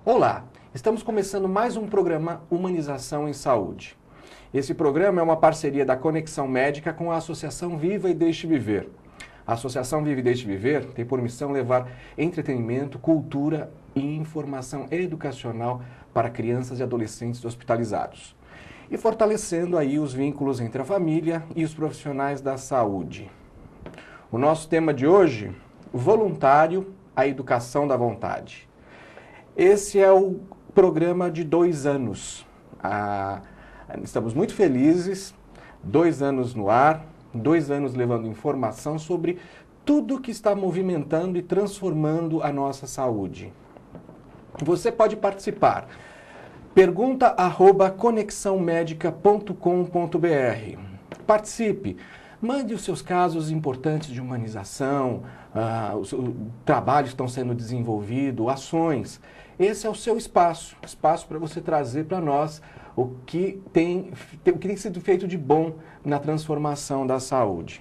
Olá, estamos começando mais um programa Humanização em Saúde. Esse programa é uma parceria da Conexão Médica com a Associação Viva e Deixe Viver. A Associação Viva e Deixe Viver tem por missão levar entretenimento, cultura e informação educacional para crianças e adolescentes hospitalizados. E fortalecendo aí os vínculos entre a família e os profissionais da saúde. O nosso tema de hoje, voluntário, a educação da vontade. Esse é o programa de 2 anos. Estamos muito felizes, 2 anos no ar, 2 anos levando informação sobre tudo que está movimentando e transformando a nossa saúde. Você pode participar. pergunta@conexãomedica.com.br. Participe. Mande os seus casos importantes de humanização, os trabalhos que estão sendo desenvolvidos, ações. Esse é o seu espaço para você trazer para nós o que tem sido feito de bom na transformação da saúde.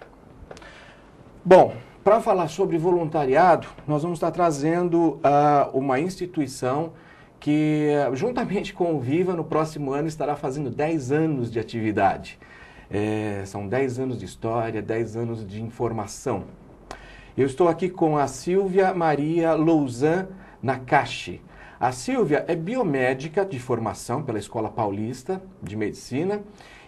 Bom, para falar sobre voluntariado, nós vamos estar trazendo uma instituição que, juntamente com o Viva, no próximo ano estará fazendo 10 anos de atividade. São 10 anos de história, 10 anos de informação. Eu estou aqui com a Silvia Maria Louzan Nakashi. A Silvia é biomédica de formação pela Escola Paulista de Medicina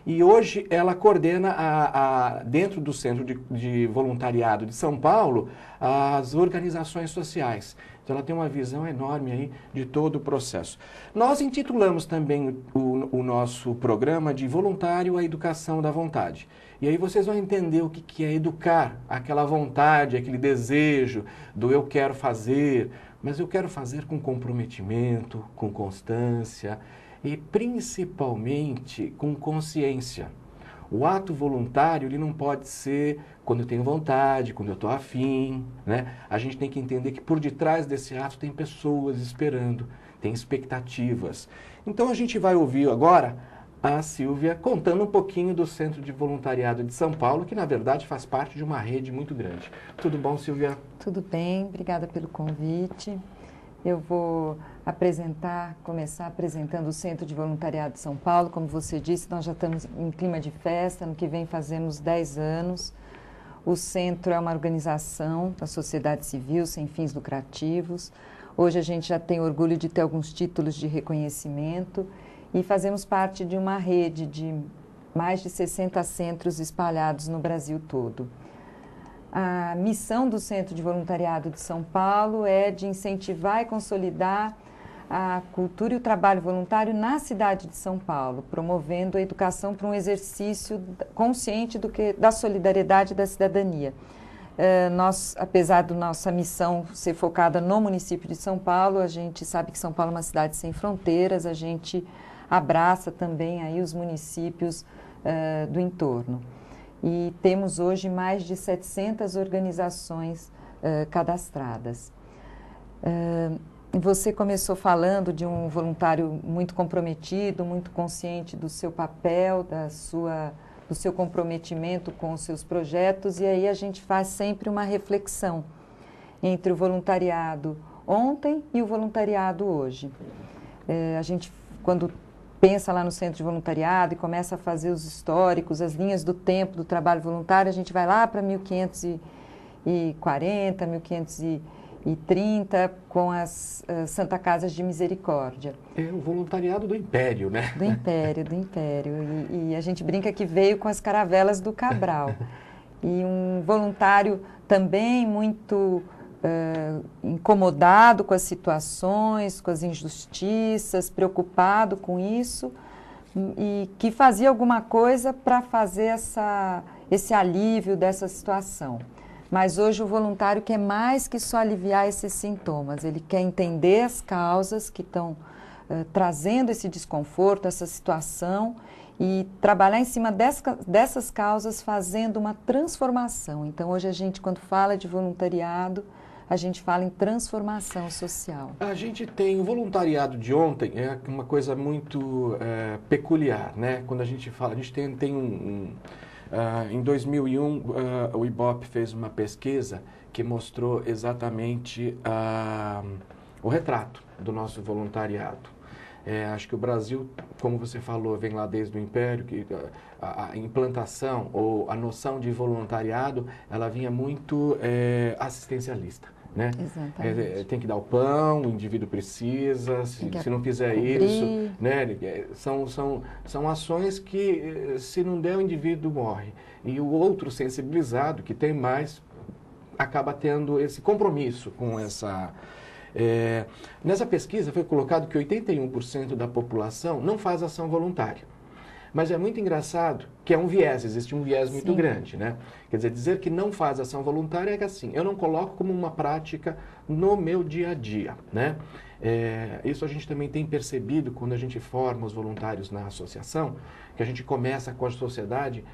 e hoje ela coordena, dentro do Centro de Voluntariado de São Paulo, as organizações sociais. Então ela tem uma visão enorme aí de todo o processo. Nós intitulamos também o nosso programa de Voluntário à Educação da Vontade. E aí vocês vão entender o que é educar, aquela vontade, aquele desejo do eu quero fazer, mas eu quero fazer com comprometimento, com constância e principalmente com consciência. O ato voluntário ele não pode ser quando eu tenho vontade, quando eu estou afim, né? A gente tem que entender que por detrás desse ato tem pessoas esperando, tem expectativas. Então a gente vai ouvir agora a Silvia contando um pouquinho do Centro de Voluntariado de São Paulo, que na verdade faz parte de uma rede muito grande. Tudo bom, Silvia? Tudo bem, obrigada pelo convite. Eu vou começar apresentando o Centro de Voluntariado de São Paulo. Como você disse, nós já estamos em clima de festa, no que vem fazemos 10 anos. O Centro é uma organização da sociedade civil sem fins lucrativos. Hoje a gente já tem orgulho de ter alguns títulos de reconhecimento e fazemos parte de uma rede de mais de 60 centros espalhados no Brasil todo. A missão do Centro de Voluntariado de São Paulo é de incentivar e consolidar a cultura e o trabalho voluntário na cidade de São Paulo, promovendo a educação para um exercício consciente da solidariedade e da cidadania. Nós, apesar da nossa missão ser focada no município de São Paulo, a gente sabe que São Paulo é uma cidade sem fronteiras, a gente abraça também aí os municípios do entorno. E temos hoje mais de 700 organizações cadastradas. Você começou falando de um voluntário muito comprometido, muito consciente do seu papel, do seu comprometimento com os seus projetos, e aí a gente faz sempre uma reflexão entre o voluntariado ontem e o voluntariado hoje. A gente, quando pensa lá no Centro de Voluntariado e começa a fazer os históricos, as linhas do tempo do trabalho voluntário, a gente vai lá para 1540, 1530, com as Santa Casas de Misericórdia. É o voluntariado do Império, né? Do Império. E a gente brinca que veio com as caravelas do Cabral. E um voluntário também muito incomodado com as situações, com as injustiças, preocupado com isso, e que fazia alguma coisa para fazer esse alívio dessa situação. Mas hoje o voluntário quer mais que só aliviar esses sintomas, ele quer entender as causas que estão trazendo esse desconforto, essa situação, e trabalhar em cima dessas causas, fazendo uma transformação. Então, hoje a gente, quando fala de voluntariado, a gente fala em transformação social. A gente tem o voluntariado de ontem, é uma coisa muito peculiar, né? Quando a gente fala, a gente tem em 2001, o IBOP fez uma pesquisa que mostrou exatamente o retrato do nosso voluntariado. Acho que o Brasil, como você falou, vem lá desde o Império, que a implantação ou a noção de voluntariado, ela vinha muito assistencialista, né? Exatamente. Tem que dar o pão, o indivíduo precisa, se não fizer isso, né? São ações que, se não der, o indivíduo morre. E o outro sensibilizado, que tem mais, acaba tendo esse compromisso com essa... nessa pesquisa foi colocado que 81% da população não faz ação voluntária. Mas é muito engraçado que é um viés, existe um viés muito Sim. grande, né? Quer dizer que não faz ação voluntária é que assim, eu não coloco como uma prática no meu dia a dia, né? Isso a gente também tem percebido quando a gente forma os voluntários na associação, que a gente começa com a sociedade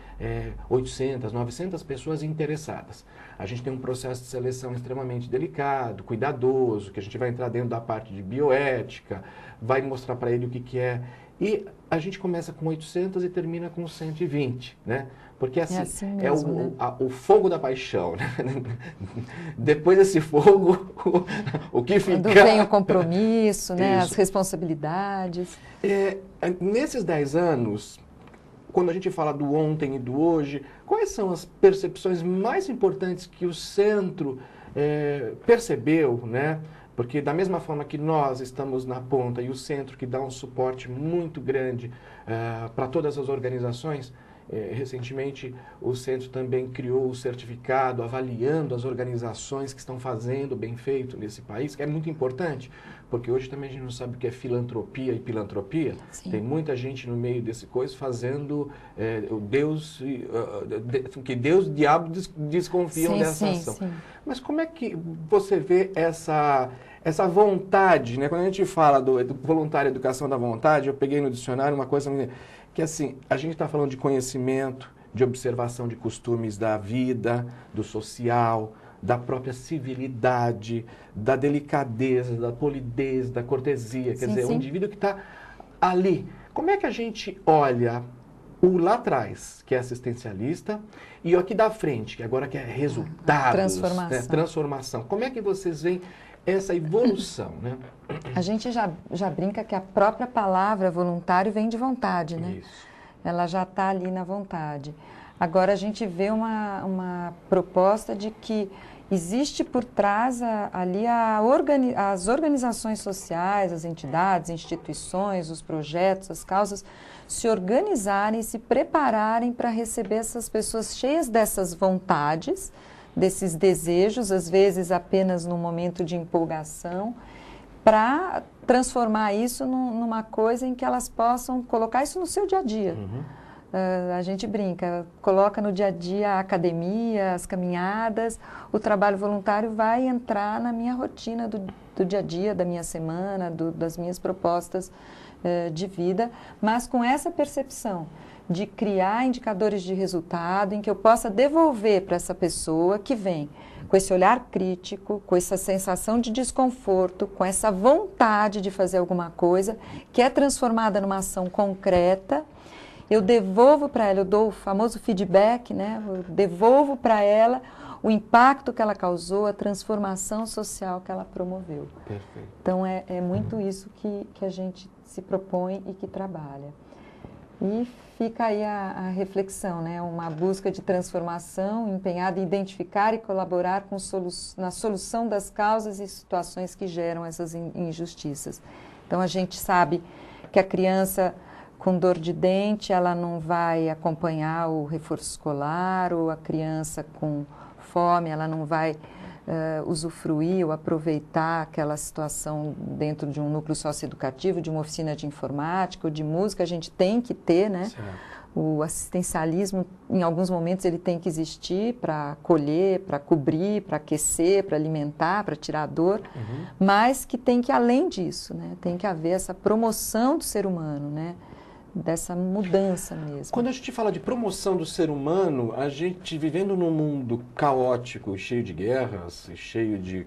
800, 900 pessoas interessadas. A gente tem um processo de seleção extremamente delicado, cuidadoso, que a gente vai entrar dentro da parte de bioética, vai mostrar para ele o que é. E a gente começa com 800 e termina com 120, né? Porque assim mesmo, né? o fogo da paixão, né? Depois desse fogo, o que fica... Quando vem o compromisso, né? Isso. As responsabilidades. Nesses 10 anos, quando a gente fala do ontem e do hoje, quais são as percepções mais importantes que o centro percebeu, né? Porque da mesma forma que nós estamos na ponta e o centro que dá um suporte muito grande para todas as organizações, recentemente o centro também criou o certificado avaliando as organizações que estão fazendo bem feito nesse país, que é muito importante, porque hoje também a gente não sabe o que é filantropia e pilantropia. Sim. Tem muita gente no meio desse coisa fazendo que Deus e o diabo desconfiam dessa ação. Sim. Mas como é que você vê essa vontade, né? Quando a gente fala do voluntário educação da vontade, eu peguei no dicionário uma coisa que assim, a gente está falando de conhecimento, de observação de costumes da vida, do social, da própria civilidade, da delicadeza, da polidez, da cortesia, quer dizer, o indivíduo que está ali. Como é que a gente olha o lá atrás, que é assistencialista, e o aqui da frente, que agora que é resultados, transformação. Né? Transformação. Como é que vocês veem essa evolução, né? A gente já brinca que a própria palavra voluntário vem de vontade, né? Isso. Ela já está ali na vontade. Agora a gente vê uma proposta de que existe por trás ali as organizações sociais, as entidades, instituições, os projetos, as causas, se organizarem, se prepararem para receber essas pessoas cheias dessas vontades, desses desejos, às vezes apenas num momento de empolgação, para transformar isso numa coisa em que elas possam colocar isso no seu dia a dia. Uhum. A gente brinca, coloca no dia a dia a academia, as caminhadas, o trabalho voluntário vai entrar na minha rotina do dia a dia, da minha semana, das minhas propostas de vida, mas com essa percepção de criar indicadores de resultado em que eu possa devolver para essa pessoa que vem com esse olhar crítico, com essa sensação de desconforto, com essa vontade de fazer alguma coisa, que é transformada numa ação concreta. Eu devolvo para ela, eu dou o famoso feedback, né? Eu devolvo para ela o impacto que ela causou, a transformação social que ela promoveu. Perfeito. Então, é muito isso que a gente se propõe e que trabalha. E fica aí a reflexão, né? Uma busca de transformação empenhada em identificar e colaborar na solução das causas e situações que geram essas injustiças. Então, a gente sabe que a criança com dor de dente, ela não vai acompanhar o reforço escolar, ou a criança com fome, ela não vai usufruir ou aproveitar aquela situação dentro de um núcleo socioeducativo, de uma oficina de informática ou de música. A gente tem que ter, né? Certo. O assistencialismo, em alguns momentos, ele tem que existir para acolher, para cobrir, para aquecer, para alimentar, para tirar a dor, mas que tem que, além disso, né? Tem que haver essa promoção do ser humano, né? dessa mudança mesmo. Quando a gente fala de promoção do ser humano, a gente vivendo num mundo caótico, cheio de guerras, cheio de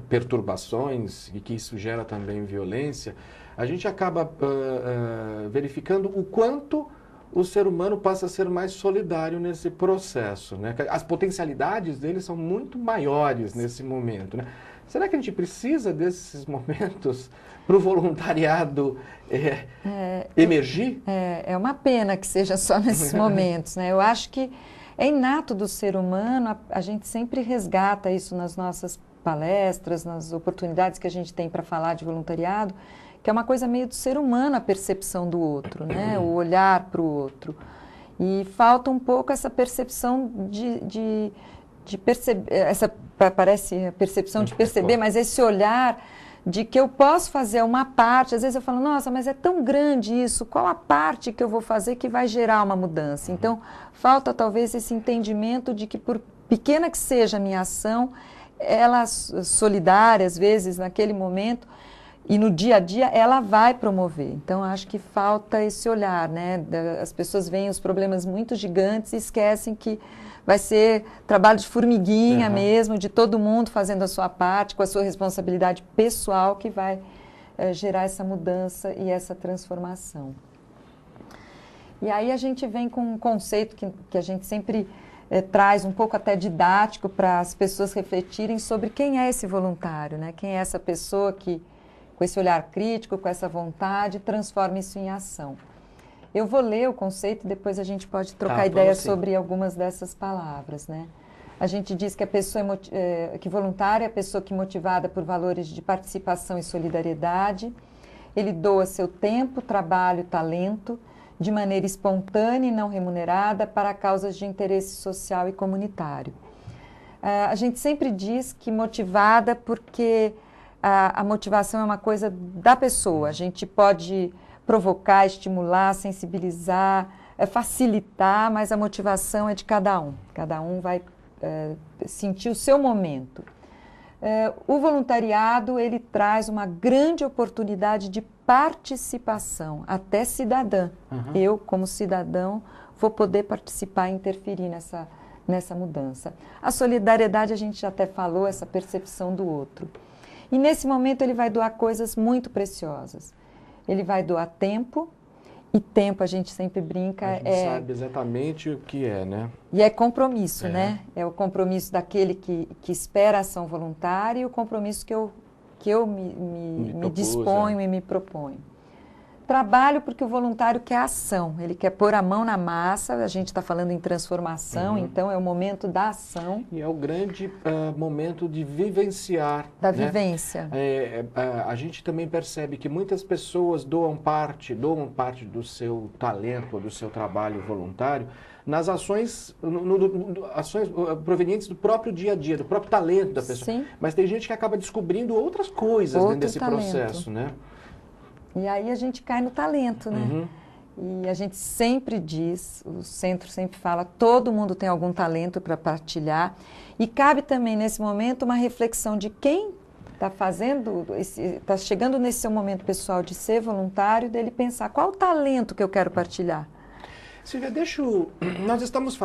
perturbações, e que isso gera também violência, a gente acaba verificando o quanto o ser humano passa a ser mais solidário nesse processo, né? As potencialidades dele são muito maiores nesse momento, né? Será que a gente precisa desses momentos para o voluntariado emergir? É uma pena que seja só nesses momentos, né? Eu acho que é inato do ser humano, a gente sempre resgata isso nas nossas palestras, nas oportunidades que a gente tem para falar de voluntariado, que é uma coisa meio do ser humano a percepção do outro, né? O olhar para o outro. E falta um pouco essa percepção de perceber, parece a percepção de perceber, mas esse olhar de que eu posso fazer uma parte. Às vezes eu falo, nossa, mas é tão grande isso, qual a parte que eu vou fazer que vai gerar uma mudança? Então, falta talvez esse entendimento de que, por pequena que seja a minha ação, ela solidária, às vezes, naquele momento, e no dia a dia, ela vai promover. Então, acho que falta esse olhar, né? As pessoas veem os problemas muito gigantes e esquecem que vai ser trabalho de formiguinha mesmo, de todo mundo fazendo a sua parte, com a sua responsabilidade pessoal, que vai gerar essa mudança e essa transformação. E aí a gente vem com um conceito que a gente sempre traz, um pouco até didático, para as pessoas refletirem sobre quem é esse voluntário, né? Quem é essa pessoa que, com esse olhar crítico, com essa vontade, transforma isso em ação. Eu vou ler o conceito e depois a gente pode trocar ideias sobre algumas dessas palavras, né? A gente diz que a pessoa que voluntária é a pessoa que, motivada por valores de participação e solidariedade, ele doa seu tempo, trabalho, talento, de maneira espontânea e não remunerada, para causas de interesse social e comunitário. A gente sempre diz que motivada porque a motivação é uma coisa da pessoa. A gente pode provocar, estimular, sensibilizar, facilitar, mas a motivação é de cada um. Cada um vai sentir o seu momento. O voluntariado, ele traz uma grande oportunidade de participação, até cidadã. Eu, como cidadão, vou poder participar e interferir nessa mudança. A solidariedade, a gente já até falou, essa percepção do outro. E nesse momento ele vai doar coisas muito preciosas. Ele vai doar tempo, e tempo, a gente sempre brinca, a gente sabe exatamente o que é, né? E é compromisso, né? É o compromisso daquele que espera a ação voluntária e o compromisso que eu me disponho e me proponho. Trabalho porque o voluntário quer ação, ele quer pôr a mão na massa, a gente está falando em transformação, então é o momento da ação. E é o grande momento de vivenciar. Da vivência. A gente também percebe que muitas pessoas doam parte do seu talento, do seu trabalho voluntário, nas ações, ações provenientes do próprio dia a dia, do próprio talento da pessoa. Sim. Mas tem gente que acaba descobrindo outras coisas dentro desse processo, né? E aí a gente cai no talento, né? E a gente sempre diz, o centro sempre fala, todo mundo tem algum talento para partilhar. E cabe também, nesse momento, uma reflexão de quem está fazendo, está chegando nesse seu momento pessoal de ser voluntário, dele pensar qual o talento que eu quero partilhar. Silvia, nós estamos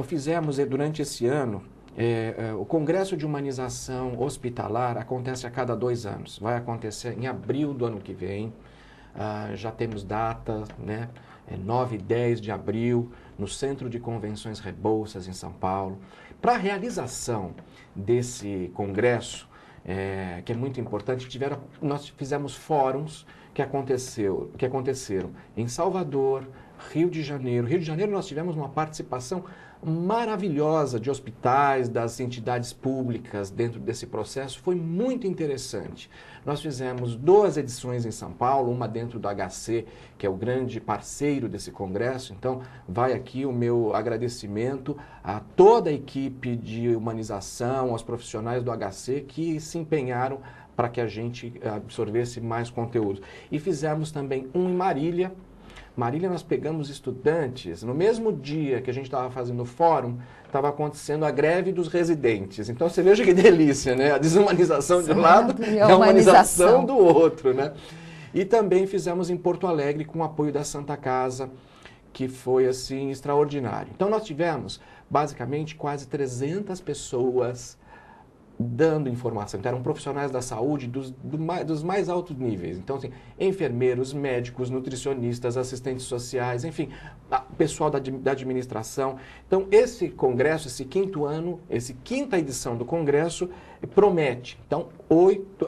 fizemos durante esse ano, o Congresso de Humanização Hospitalar acontece a cada 2 anos. Vai acontecer em abril do ano que vem. Já temos data, né? 9 e 10 de abril, no Centro de Convenções Rebouças, em São Paulo. Para a realização desse congresso, que é muito importante, nós fizemos fóruns que aconteceram em Salvador, Rio de Janeiro. Rio de Janeiro nós tivemos uma participação maravilhosa de hospitais, das entidades públicas dentro desse processo, foi muito interessante. Nós fizemos 2 edições em São Paulo, uma dentro do HC, que é o grande parceiro desse congresso, então vai aqui o meu agradecimento a toda a equipe de humanização, aos profissionais do HC que se empenharam para que a gente absorvesse mais conteúdo. E fizemos também um em Marília. Marília, nós pegamos estudantes, no mesmo dia que a gente estava fazendo o fórum, estava acontecendo a greve dos residentes. Então, você veja que delícia, né? A desumanização de um lado e a humanização do outro, né? E também fizemos em Porto Alegre com o apoio da Santa Casa, que foi assim extraordinário. Então nós tivemos basicamente quase 300 pessoas dando informação. Então eram profissionais da saúde dos mais altos níveis. Então, assim, enfermeiros, médicos, nutricionistas, assistentes sociais, enfim, pessoal da administração. Então, esse congresso, esse quinto ano, essa quinta edição do congresso, promete. Então,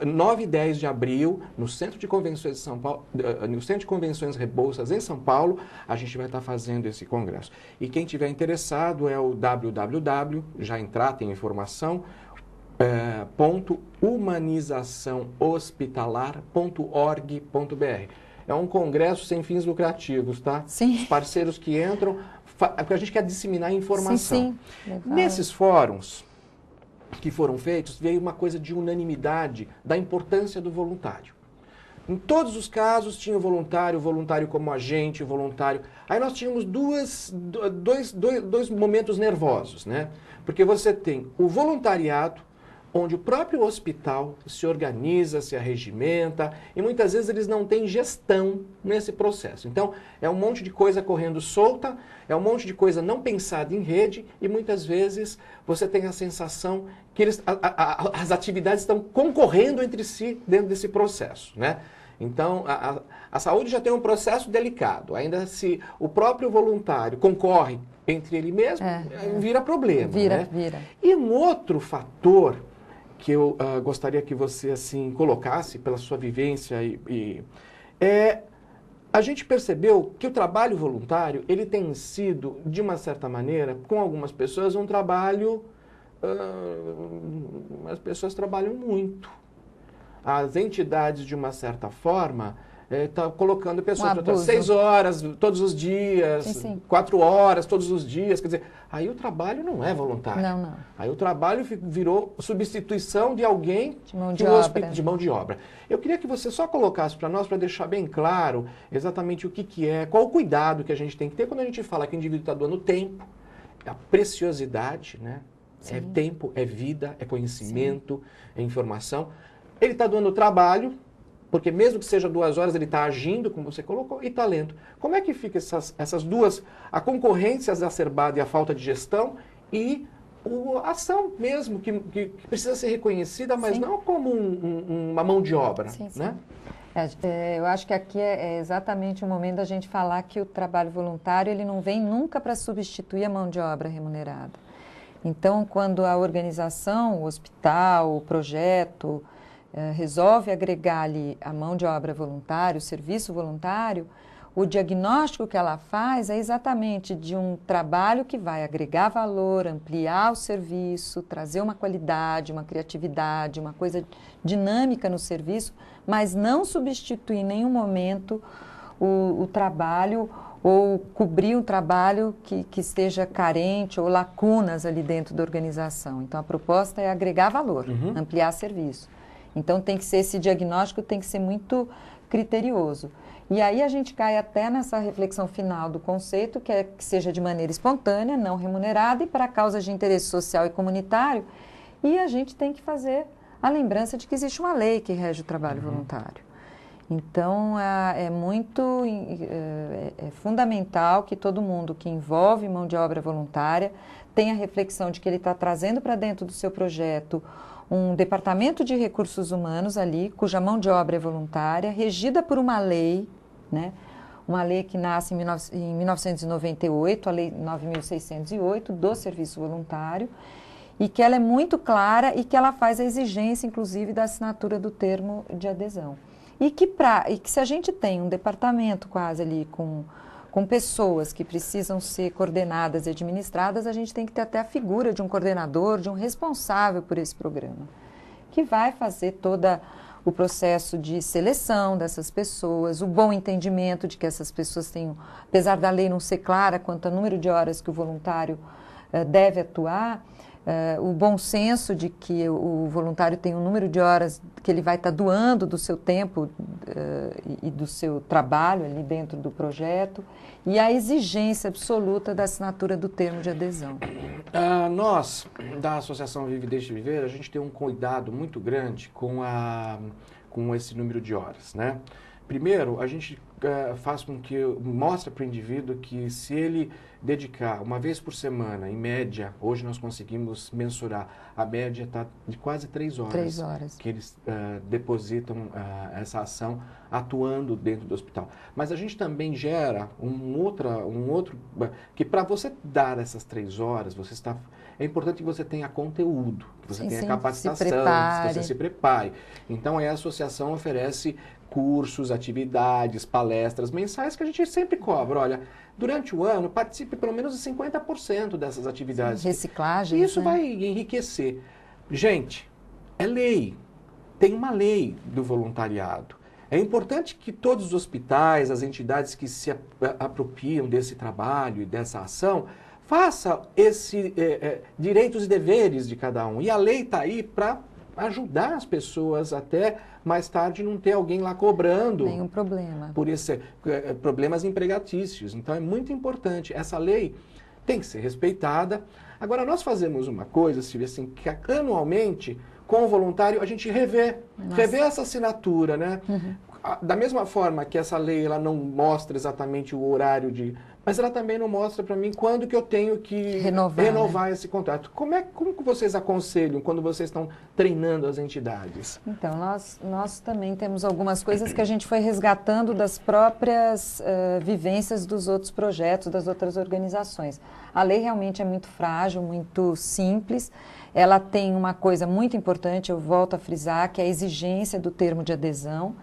9 e 10 de abril, no Centro de Convenções de São Paulo, no Centro de Convenções Rebouças, em São Paulo, a gente vai estar fazendo esse congresso. E quem tiver interessado é o www, já entrar, tem informação, humanizaçãohospitalar.org.br. É um congresso sem fins lucrativos, tá? Sim. Os parceiros que entram, porque a gente quer disseminar informação. Sim, sim. Nesses fóruns que foram feitos, veio uma coisa de unanimidade da importância do voluntário. Em todos os casos tinha o voluntário como agente, o voluntário. Aí nós tínhamos dois momentos nervosos, né? Porque você tem o voluntariado, onde o próprio hospital se organiza, se arregimenta, e muitas vezes eles não têm gestão nesse processo. Então, é um monte de coisa correndo solta, é um monte de coisa não pensada em rede, e muitas vezes você tem a sensação que as atividades estão concorrendo entre si dentro desse processo, né? Então, a saúde já tem um processo delicado. Ainda se o próprio voluntário concorre entre ele mesmo, vira problema. Vira. E um outro fator que eu gostaria que você assim colocasse pela sua vivência a gente percebeu que o trabalho voluntário ele tem sido, de uma certa maneira, com algumas pessoas, um trabalho... as pessoas trabalham muito. As entidades, de uma certa forma, estão colocando pessoas para 6 horas todos os dias, sim. 4 horas todos os dias. Quer dizer, aí o trabalho não é voluntário. Não. Aí o trabalho virou substituição de alguém de mão de obra. Eu queria que você só colocasse para nós, para deixar bem claro exatamente o que é, qual o cuidado que a gente tem que ter quando a gente fala que o indivíduo está doando tempo, a preciosidade, né? É tempo, é vida, é conhecimento, é informação. Ele está doando trabalho, porque mesmo que seja 2 horas, ele está agindo, como você colocou, e talento. Como é que fica essas duas, a concorrência exacerbada e a falta de gestão e a ação mesmo, que precisa ser reconhecida, mas não como uma mão de obra, né? Eu acho que aqui é exatamente o momento da gente falar que o trabalho voluntário ele não vem nunca para substituir a mão de obra remunerada. Então, quando a organização, o hospital, o projeto... resolve agregar ali a mão de obra voluntária, o serviço voluntário, o diagnóstico que ela faz é exatamente de um trabalho que vai agregar valor, ampliar o serviço, trazer uma qualidade, uma criatividade, uma coisa dinâmica no serviço, mas não substituir em nenhum momento o trabalho ou cobrir um trabalho que esteja carente ou lacunas ali dentro da organização. Então, a proposta é agregar valor, ampliar serviço. Então, esse diagnóstico tem que ser muito criterioso. E aí a gente cai até nessa reflexão final do conceito, que é que seja de maneira espontânea, não remunerada e para causas de interesse social e comunitário. E a gente tem que fazer a lembrança de que existe uma lei que rege o trabalho voluntário. Então, é fundamental que todo mundo que envolve mão de obra voluntária tenha a reflexão de que ele está trazendo para dentro do seu projeto um departamento de recursos humanos ali, cuja mão de obra é voluntária, regida por uma lei, né? Uma lei que nasce em 1998, a Lei 9.608, do Serviço Voluntário, e que ela é muito clara e que ela faz a exigência, inclusive, da assinatura do termo de adesão. E que se a gente tem um departamento quase ali com pessoas que precisam ser coordenadas e administradas, a gente tem que ter até a figura de um coordenador, de um responsável por esse programa, que vai fazer todo o processo de seleção dessas pessoas, o bom entendimento de que essas pessoas tenham, apesar da lei não ser clara quanto ao número de horas que o voluntário deve atuar, o bom senso de que o voluntário tem um número de horas que ele vai estar doando do seu tempo e do seu trabalho ali dentro do projeto, e a exigência absoluta da assinatura do termo de adesão. Nós, da Associação Vive e Deixe Viver, a gente tem um cuidado muito grande com esse número de horas, né? Primeiro, a gente faz com que mostra para o indivíduo que se ele dedicar uma vez por semana, em média, hoje nós conseguimos mensurar, a média está de quase 3 horas, 3 horas. que eles depositam essa ação atuando dentro do hospital. Mas a gente também gera um outro que para você dar essas 3 horas, é importante que você tenha conteúdo, que você tenha capacitação, que você se prepare. Então, a associação oferece cursos, atividades, palestras mensais que a gente sempre cobra. Olha, durante o ano, participe pelo menos de 50% dessas atividades. Reciclagem. Isso vai enriquecer. Gente, é lei. Tem uma lei do voluntariado. É importante que todos os hospitais, as entidades que se apropriam desse trabalho e dessa ação, faça esse direitos e deveres de cada um. E a lei está aí para ajudar as pessoas até mais tarde não ter alguém lá cobrando. Nenhum problema. Por esse problemas empregatícios. Então é muito importante. Essa lei tem que ser respeitada. Agora nós fazemos uma coisa, Silvia, assim, que anualmente, com o voluntário, a gente revê essa assinatura, né? Uhum. Da mesma forma que essa lei ela não mostra exatamente o horário mas ela também não mostra para mim quando que eu tenho que renovar esse contrato. Como que vocês aconselham quando vocês estão treinando as entidades? Então, nós também temos algumas coisas que a gente foi resgatando das próprias vivências dos outros projetos, das outras organizações. A lei realmente é muito frágil, muito simples. Ela tem uma coisa muito importante, eu volto a frisar, que é a exigência do termo de adesão.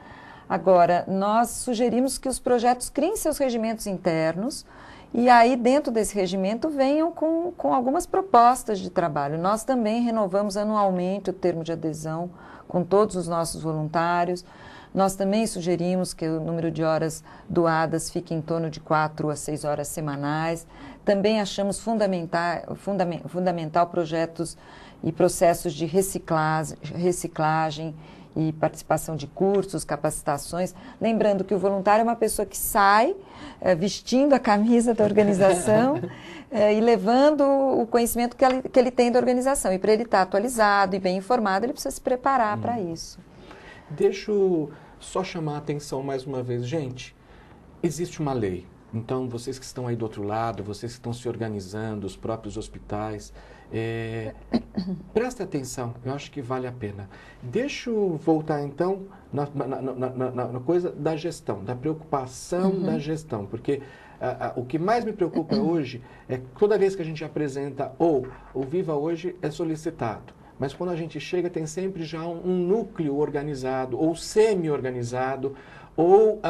Agora, nós sugerimos que os projetos criem seus regimentos internos e aí, dentro desse regimento, venham com algumas propostas de trabalho. Nós também renovamos anualmente o termo de adesão com todos os nossos voluntários. Nós também sugerimos que o número de horas doadas fique em torno de 4 a 6 horas semanais. Também achamos fundamental projetos e processos de reciclagem e participação de cursos, capacitações. Lembrando que o voluntário é uma pessoa que sai vestindo a camisa da organização e levando o conhecimento que ele tem da organização. E para ele estar atualizado e bem informado, ele precisa se preparar para isso. Deixa eu só chamar a atenção mais uma vez. Gente, existe uma lei. Então, vocês que estão aí do outro lado, vocês que estão se organizando, os próprios hospitais, prestem atenção, eu acho que vale a pena. Deixa eu voltar, então, na coisa da gestão, da preocupação da gestão, porque o que mais me preocupa hoje é que toda vez que a gente apresenta o Viva Hoje é solicitado. Mas quando a gente chega, tem sempre já um núcleo organizado ou semi-organizado, ou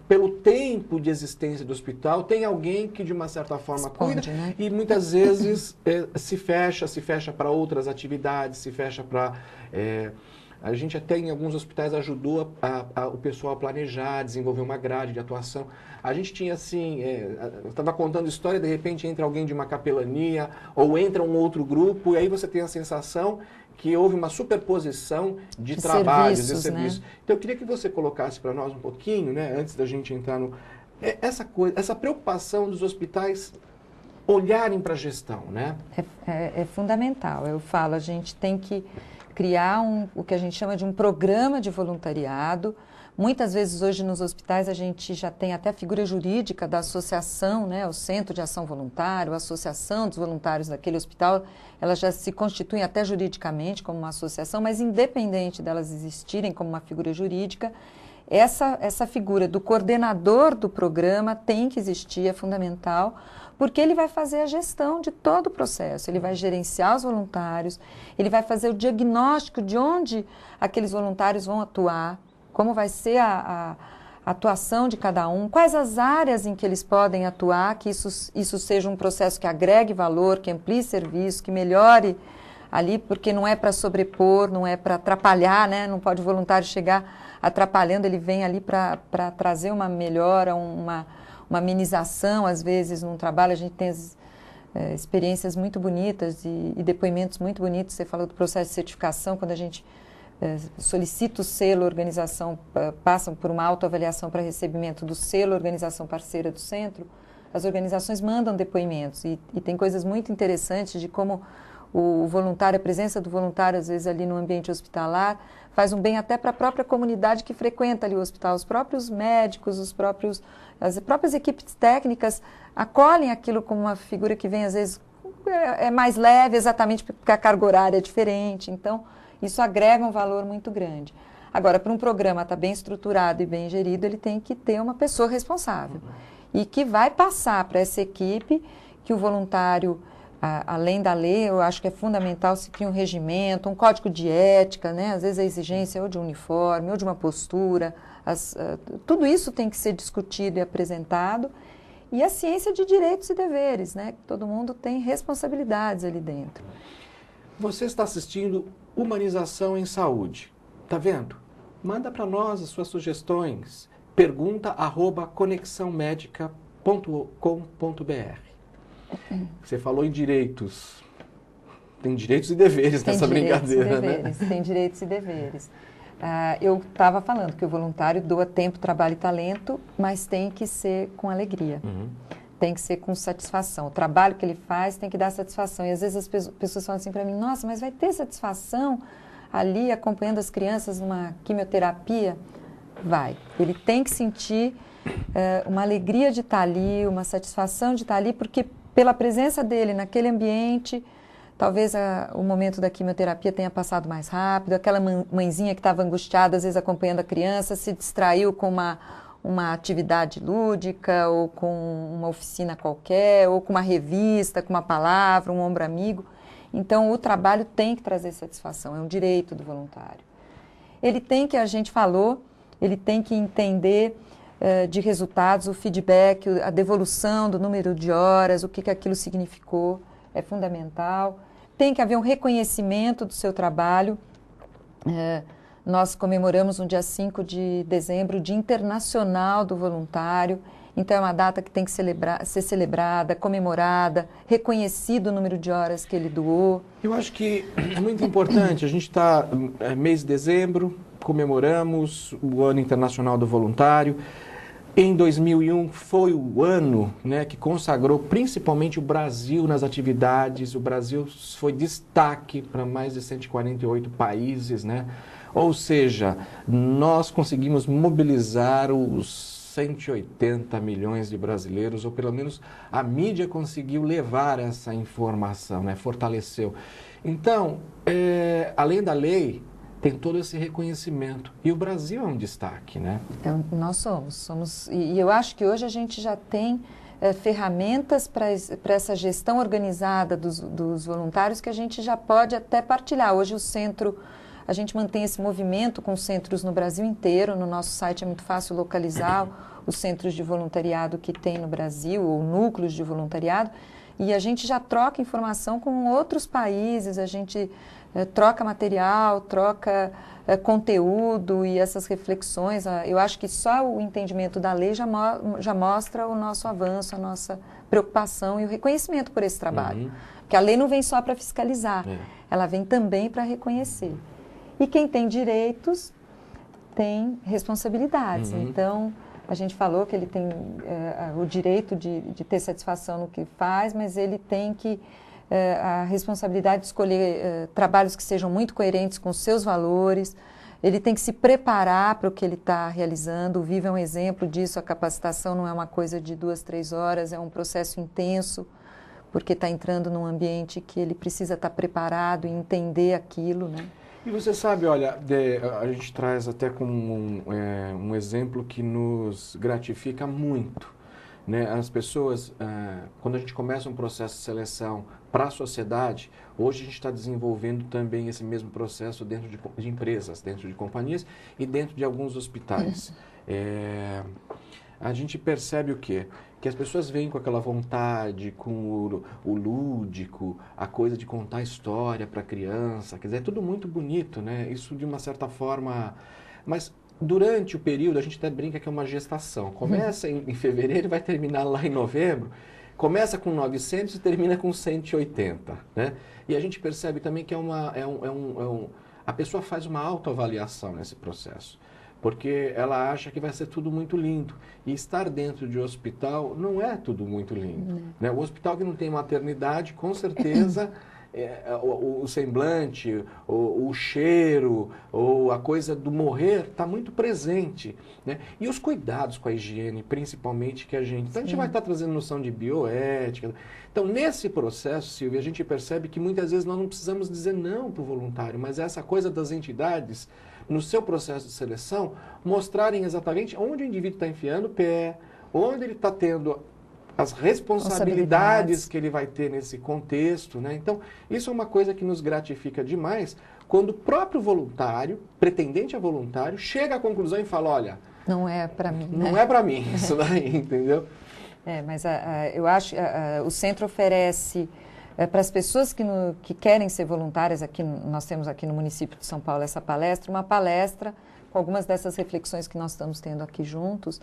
pelo tempo de existência do hospital, tem alguém que de uma certa forma cuida, né? E muitas vezes se fecha para outras atividades, se fecha para... a gente até em alguns hospitais ajudou o pessoal a planejar, desenvolver uma grade de atuação. A gente tinha assim, eu estava contando história, de repente entra alguém de uma capelania, ou entra um outro grupo, e aí você tem a sensação que houve uma superposição de trabalhos, de serviços. Né? Então, eu queria que você colocasse para nós um pouquinho, né, antes da gente entrar essa preocupação dos hospitais olharem para a gestão, né? É fundamental. Eu falo, a gente tem que criar o que a gente chama de um programa de voluntariado. Muitas vezes hoje nos hospitais a gente já tem até a figura jurídica da associação, né, o Centro de Ação Voluntário, a associação dos voluntários daquele hospital, elas já se constituem até juridicamente como uma associação, mas independente delas existirem como uma figura jurídica, essa figura do coordenador do programa tem que existir, é fundamental, porque ele vai fazer a gestão de todo o processo, ele vai gerenciar os voluntários, ele vai fazer o diagnóstico de onde aqueles voluntários vão atuar, como vai ser a atuação de cada um, quais as áreas em que eles podem atuar, que isso seja um processo que agregue valor, que amplie serviço, que melhore ali, porque não é para sobrepor, não é para atrapalhar, né? Não pode o voluntário chegar atrapalhando, ele vem ali para trazer uma melhora, uma amenização, às vezes, num trabalho. A gente tem experiências muito bonitas e depoimentos muito bonitos. Você falou do processo de certificação, quando a gente solicita o selo, a organização passa por uma autoavaliação para recebimento do selo, organização parceira do centro, as organizações mandam depoimentos e tem coisas muito interessantes de como O voluntário, a presença do voluntário, às vezes, ali no ambiente hospitalar, faz um bem até para a própria comunidade que frequenta ali o hospital. Os próprios médicos, as próprias equipes técnicas acolhem aquilo como uma figura que vem, às vezes, é mais leve, exatamente porque a carga horária é diferente. Então, isso agrega um valor muito grande. Agora, para um programa estar bem estruturado e bem gerido, ele tem que ter uma pessoa responsável. E que vai passar para essa equipe que o voluntário, além da lei, eu acho que é fundamental se cria um regimento, um código de ética, né? Às vezes a exigência ou de um uniforme, ou de uma postura. Tudo isso tem que ser discutido e apresentado. E a ciência de direitos e deveres, né? Todo mundo tem responsabilidades ali dentro. Você está assistindo Humanização em Saúde. Tá vendo? Manda para nós as suas sugestões. pergunta@conexãomedica.com.br. Você falou em direitos. Tem direitos e deveres nessa brincadeira, né? Tem direitos e deveres. Eu estava falando que o voluntário doa tempo, trabalho e talento, mas tem que ser com alegria. Tem que ser com satisfação. O trabalho que ele faz tem que dar satisfação. E às vezes as pessoas falam assim para mim, nossa, mas vai ter satisfação ali acompanhando as crianças numa quimioterapia? Vai. Ele tem que sentir uma alegria de estar ali, uma satisfação de estar ali, porque pela presença dele naquele ambiente, talvez o momento da quimioterapia tenha passado mais rápido, aquela mãezinha que estava angustiada, às vezes acompanhando a criança, se distraiu com uma atividade lúdica, ou com uma oficina qualquer, ou com uma revista, com uma palavra, um ombro amigo. Então, o trabalho tem que trazer satisfação, é um direito do voluntário. Ele tem que, a gente falou, ele tem que entender de resultados, o feedback, a devolução do número de horas, o que aquilo significou, é fundamental. Tem que haver um reconhecimento do seu trabalho. Nós comemoramos no dia 5 de dezembro o Dia Internacional do Voluntário. Então, é uma data que tem que ser celebrada, comemorada, reconhecido o número de horas que ele doou. Eu acho que é muito importante. A gente está mês de dezembro, comemoramos o Ano Internacional do Voluntário. Em 2001 foi o ano, né, que consagrou principalmente o Brasil nas atividades. O Brasil foi destaque para mais de 148 países, né? Ou seja, nós conseguimos mobilizar os 180 milhões de brasileiros, ou pelo menos a mídia conseguiu levar essa informação, né? Fortaleceu. Então, além da lei, tem todo esse reconhecimento. E o Brasil é um destaque, né? Nós somos. E eu acho que hoje a gente já tem ferramentas para essa gestão organizada dos voluntários que a gente já pode até partilhar. Hoje a gente mantém esse movimento com centros no Brasil inteiro. No nosso site é muito fácil localizar os centros de voluntariado que tem no Brasil, ou núcleos de voluntariado. E a gente já troca informação com outros países, a gente troca material, troca conteúdo e essas reflexões. Eu acho que só o entendimento da lei já mostra o nosso avanço, a nossa preocupação e o reconhecimento por esse trabalho. Porque a lei não vem só para fiscalizar, ela vem também para reconhecer. E quem tem direitos tem responsabilidades. Então, a gente falou que ele tem o direito de ter satisfação no que faz, mas ele tem que a responsabilidade de escolher trabalhos que sejam muito coerentes com os seus valores. Ele tem que se preparar para o que ele está realizando. O Viva é um exemplo disso. A capacitação não é uma coisa de 2, 3 horas, é um processo intenso, porque está entrando num ambiente que ele precisa estar preparado e entender aquilo, né? E você sabe, olha, a gente traz até como um exemplo que nos gratifica muito, né? As pessoas, quando a gente começa um processo de seleção para a sociedade, hoje a gente está desenvolvendo também esse mesmo processo dentro de empresas, dentro de companhias e dentro de alguns hospitais. A gente percebe o quê? Que as pessoas vêm com aquela vontade, com o lúdico, a coisa de contar história para a criança, quer dizer, é tudo muito bonito, né? Isso de uma certa forma... Mas durante o período, a gente até brinca que é uma gestação. Começa em fevereiro e vai terminar lá em novembro. Começa com 900 e termina com 180, né? E a gente percebe também que a pessoa faz uma autoavaliação nesse processo, porque ela acha que vai ser tudo muito lindo. E estar dentro de um hospital não é tudo muito lindo, né? O hospital que não tem maternidade, com certeza, o semblante, o cheiro, ou a coisa do morrer está muito presente, né? E os cuidados com a higiene, principalmente, que a gente... Então, a gente vai estar trazendo noção de bioética. Então, nesse processo, Silvia, a gente percebe que muitas vezes nós não precisamos dizer não para o voluntário, mas essa coisa das entidades, no seu processo de seleção, mostrarem exatamente onde o indivíduo está enfiando o pé, onde ele está tendo as responsabilidades que ele vai ter nesse contexto, né? Então, isso é uma coisa que nos gratifica demais quando o próprio voluntário, pretendente a voluntário, chega à conclusão e fala, olha... Não é para mim, Não é para mim isso daí, entendeu? Mas eu acho que o centro oferece para as pessoas que querem ser voluntárias, nós temos aqui no município de São Paulo essa palestra, uma palestra com algumas dessas reflexões que nós estamos tendo aqui juntos,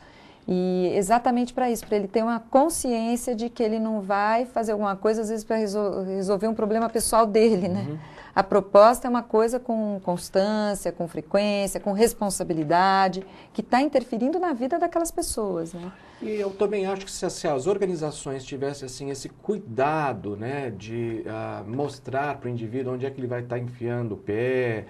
e exatamente para isso, para ele ter uma consciência de que ele não vai fazer alguma coisa, às vezes, para resolver um problema pessoal dele, né? Uhum. A proposta é uma coisa com constância, com frequência, com responsabilidade, que está interferindo na vida daquelas pessoas, né? E eu também acho que se as organizações tivessem assim, esse cuidado, né, de mostrar para o indivíduo onde é que ele vai estar enfiando o pé.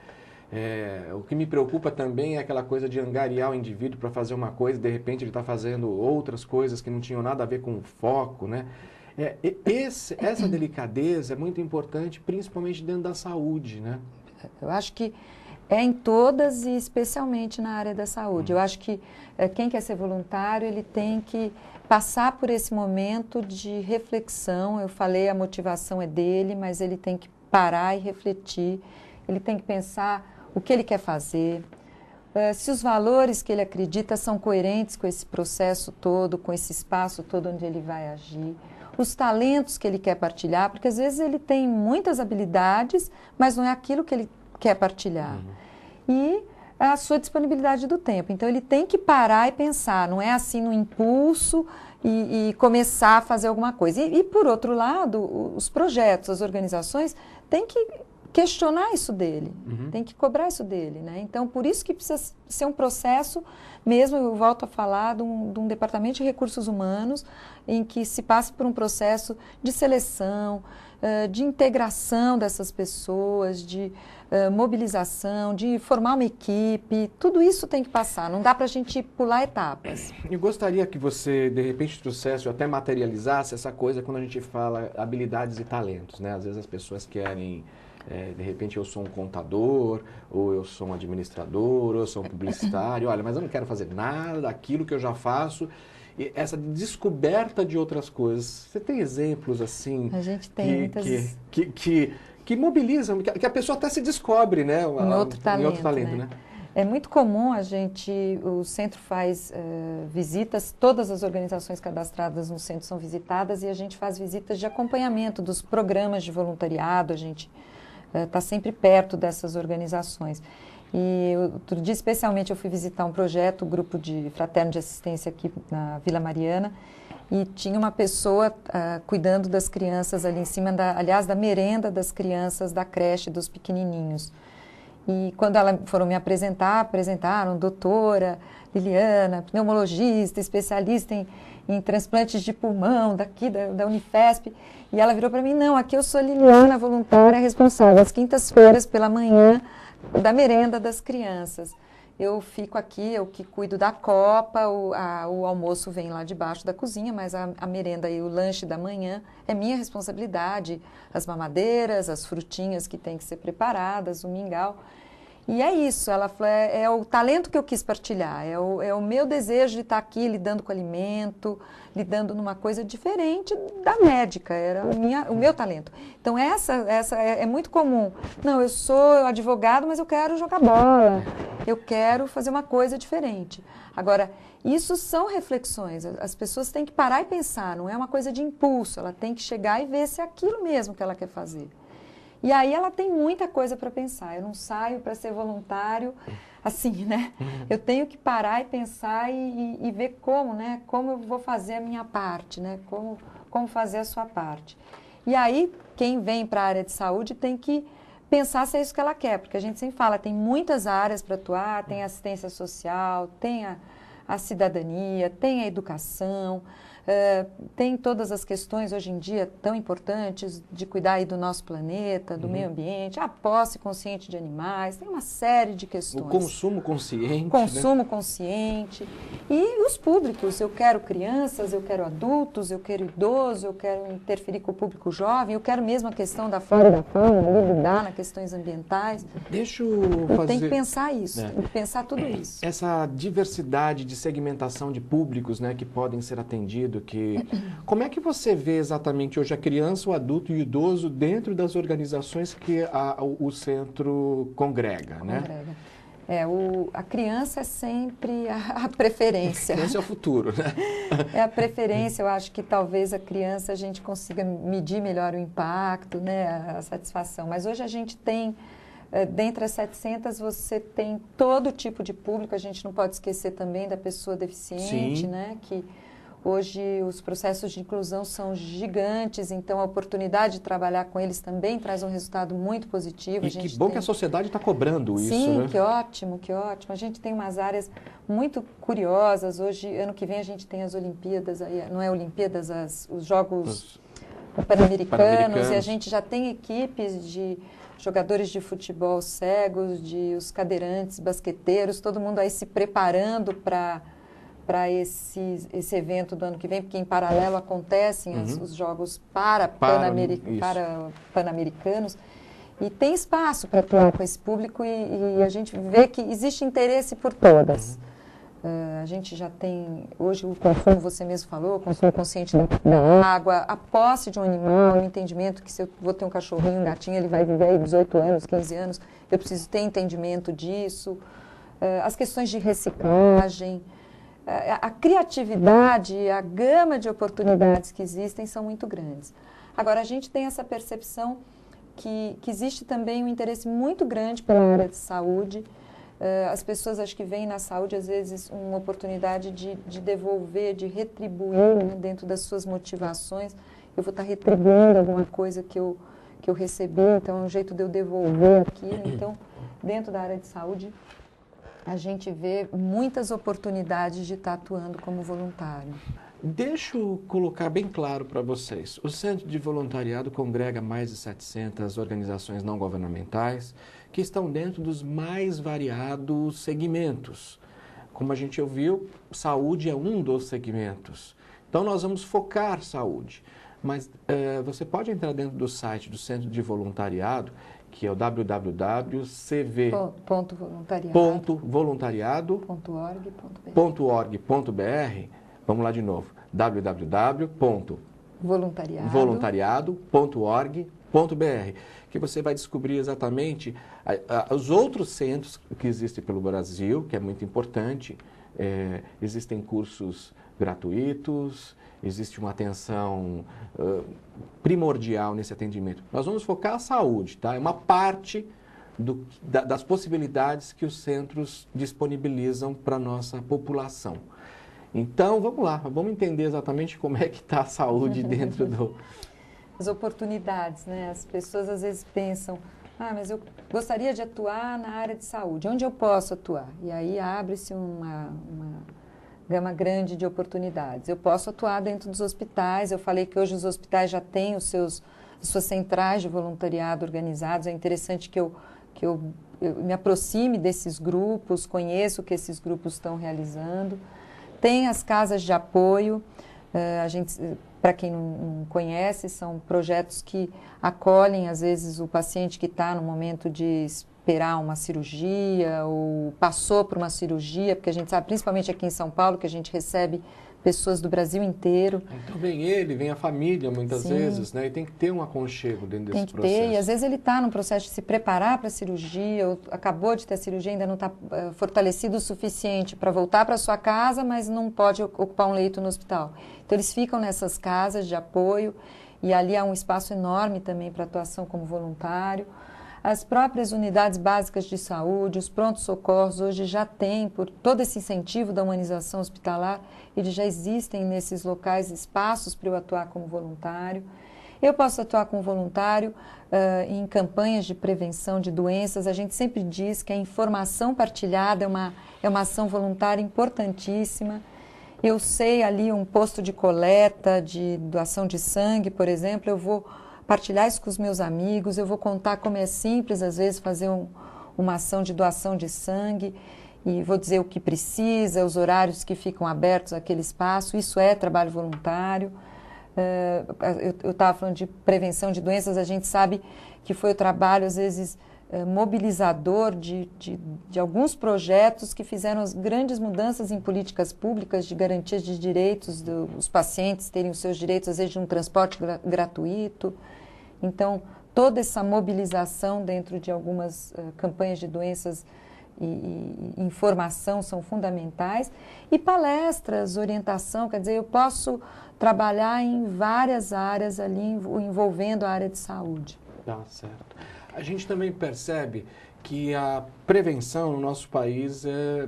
O que me preocupa também é aquela coisa de angariar o indivíduo para fazer uma coisa e de repente ele está fazendo outras coisas que não tinham nada a ver com o foco, né? Essa delicadeza é muito importante, principalmente dentro da saúde, né? Eu acho que é em todas e especialmente na área da saúde. Eu acho que quem quer ser voluntário, ele tem que passar por esse momento de reflexão. Eu falei, a motivação é dele, mas ele tem que parar e refletir. Ele tem que pensar o que ele quer fazer, se os valores que ele acredita são coerentes com esse processo todo, com esse espaço todo onde ele vai agir, os talentos que ele quer partilhar, porque às vezes ele tem muitas habilidades, mas não é aquilo que ele quer partilhar. E a sua disponibilidade do tempo. Então, ele tem que parar e pensar, não é assim no impulso e começar a fazer alguma coisa. E, por outro lado, os projetos, as organizações têm que questionar isso dele, tem que cobrar isso dele, né? Então, por isso que precisa ser um processo, mesmo eu volto a falar de um departamento de recursos humanos, em que se passa por um processo de seleção, de integração dessas pessoas, de mobilização, de formar uma equipe, tudo isso tem que passar, não dá para a gente pular etapas. Eu gostaria que você, de repente, trouxesse ou até materializasse essa coisa quando a gente fala habilidades e talentos, né? Às vezes as pessoas querem... de repente eu sou um contador, ou eu sou um administrador, ou eu sou um publicitário. Olha, mas eu não quero fazer nada daquilo que eu já faço. E essa descoberta de outras coisas. Você tem exemplos assim? A gente tem muitas... que mobilizam, que a pessoa até se descobre, né? Em outro talento, né? É muito comum o centro faz visitas, todas as organizações cadastradas no centro são visitadas e a gente faz visitas de acompanhamento dos programas de voluntariado, a gente está sempre perto dessas organizações. E outro dia, especialmente, eu fui visitar um projeto, o grupo de fraterno de assistência aqui na Vila Mariana, e tinha uma pessoa cuidando das crianças ali em cima, aliás, da merenda das crianças da creche dos pequenininhos. E quando elas foram me apresentaram doutora Liliana, pneumologista, especialista em transplantes de pulmão, daqui da Unifesp. E ela virou para mim, não, aqui eu sou Liliana, voluntária responsável, às quintas-feiras pela manhã, da merenda das crianças. Eu fico aqui, eu que cuido da copa, o almoço vem lá debaixo da cozinha, mas a merenda e o lanche da manhã é minha responsabilidade. As mamadeiras, as frutinhas que têm que ser preparadas, o mingau. E é isso, ela falou, é o talento que eu quis partilhar, é o meu desejo de estar aqui lidando com alimento, lidando numa coisa diferente da médica, era o meu talento. Então essa é muito comum. Não, eu sou advogado, mas eu quero jogar bola, eu quero fazer uma coisa diferente. Agora, isso são reflexões, as pessoas têm que parar e pensar, não é uma coisa de impulso, ela tem que chegar e ver se é aquilo mesmo que ela quer fazer. E aí ela tem muita coisa para pensar. Eu não saio para ser voluntário assim, né? Eu tenho que parar e pensar e ver como, né? Como eu vou fazer a minha parte, né? Como fazer a sua parte. E aí, quem vem para a área de saúde tem que pensar se é isso que ela quer, porque a gente sempre fala, tem muitas áreas para atuar, tem assistência social, tem a cidadania, tem a educação, tem todas as questões hoje em dia tão importantes de cuidar aí do nosso planeta, do meio ambiente, a posse consciente de animais, tem uma série de questões. O consumo consciente. Consumo consciente. E os públicos, eu quero crianças, eu quero adultos, eu quero idosos, eu quero interferir com o público jovem, eu quero mesmo a questão da flora e da fauna, lidar nas questões ambientais. Deixa eu fazer... Tem que pensar isso, tem que pensar tudo isso. Essa diversidade de segmentação de públicos, né, que podem ser atendidos, como é que você vê exatamente hoje a criança, o adulto e o idoso dentro das organizações que o centro congrega, né? A criança é sempre a preferência. A criança é o futuro, né? É a preferência, eu acho que talvez a criança a gente consiga medir melhor o impacto, né, a satisfação. Mas hoje a gente tem, dentre as 700, você tem todo tipo de público, a gente não pode esquecer também da pessoa deficiente, né, que hoje os processos de inclusão são gigantes, então a oportunidade de trabalhar com eles também traz um resultado muito positivo. E que bom que a sociedade está cobrando isso, Sim, né? que ótimo, que ótimo. A gente tem umas áreas muito curiosas. Hoje, ano que vem, a gente tem as Olimpíadas, não é Olimpíadas, os Jogos Pan-Americanos, e a gente já tem equipes de jogadores de futebol cegos, os cadeirantes, basqueteiros, todo mundo aí se preparando para esse evento do ano que vem, porque em paralelo acontecem os Jogos Pan-Americanos, e tem espaço para atuar com esse público e a gente vê que existe interesse por todas. A gente já tem, hoje, o consumo, você mesmo falou, o consumo consciente da água, a posse de um animal, o entendimento que se eu vou ter um cachorrinho, um gatinho, ele vai viver aí 18 anos, 15 anos, eu preciso ter entendimento disso, as questões de reciclagem, a criatividade, a gama de oportunidades que existem são muito grandes. Agora, a gente tem essa percepção que existe também um interesse muito grande pela área de saúde. As pessoas acho que veem na saúde, às vezes, uma oportunidade de devolver, de retribuir, né, dentro das suas motivações. Eu vou estar retribuindo alguma coisa que eu recebi, então é um jeito de eu devolver aquilo. Então, dentro da área de saúde, a gente vê muitas oportunidades de estar atuando como voluntário. Deixa eu colocar bem claro para vocês. O Centro de Voluntariado congrega mais de 700 organizações não governamentais que estão dentro dos mais variados segmentos. Como a gente ouviu, saúde é um dos segmentos. Então, nós vamos focar saúde. Mas você pode entrar dentro do site do Centro de Voluntariado, que é o www.cv.voluntariado.org.br. Vamos lá de novo, www.voluntariado.org.br, que você vai descobrir exatamente os outros centros que existem pelo Brasil, que é muito importante. Existem cursos gratuitos, existe uma atenção primordial nesse atendimento. Nós vamos focar a saúde, tá? É uma parte das possibilidades que os centros disponibilizam para a nossa população. Então, vamos lá, vamos entender exatamente como é que está a saúde dentro do... As oportunidades, né? As pessoas às vezes pensam, mas eu gostaria de atuar na área de saúde, onde eu posso atuar? E aí abre-se uma gama grande de oportunidades. Eu posso atuar dentro dos hospitais, eu falei que hoje os hospitais já têm as suas centrais de voluntariado organizados, é interessante que eu me aproxime desses grupos, conheça o que esses grupos estão realizando. Tem as casas de apoio, para quem não conhece, são projetos que acolhem, às vezes, o paciente que está no momento de esperar uma cirurgia ou passou por uma cirurgia, porque a gente sabe, principalmente aqui em São Paulo, que a gente recebe pessoas do Brasil inteiro. Então vem a família muitas vezes, né? E tem que ter um aconchego dentro desse processo. Tem que ter, e às vezes ele está num processo de se preparar para a cirurgia, ou acabou de ter a cirurgia, ainda não está fortalecido o suficiente para voltar para sua casa, mas não pode ocupar um leito no hospital. Então eles ficam nessas casas de apoio, e ali há um espaço enorme também para atuação como voluntário. As próprias unidades básicas de saúde, os prontos-socorros hoje já têm, por todo esse incentivo da humanização hospitalar, eles já existem nesses locais espaços para eu atuar como voluntário. Eu posso atuar com voluntário em campanhas de prevenção de doenças. A gente sempre diz que a informação partilhada é uma ação voluntária importantíssima. Eu sei ali um posto de coleta, de doação de sangue, por exemplo, eu vou partilhar isso com os meus amigos, eu vou contar como é simples, às vezes, fazer uma ação de doação de sangue e vou dizer o que precisa, os horários que ficam abertos àquele espaço. Isso é trabalho voluntário. Eu estava falando de prevenção de doenças, a gente sabe que foi o trabalho, às vezes, mobilizador de alguns projetos que fizeram as grandes mudanças em políticas públicas de garantias de direitos dos pacientes terem os seus direitos, às vezes de um transporte gratuito. Então, toda essa mobilização dentro de algumas campanhas de doenças e informação são fundamentais. E palestras, orientação, quer dizer, eu posso trabalhar em várias áreas ali envolvendo a área de saúde. Tá certo. A gente também percebe que a prevenção no nosso país é,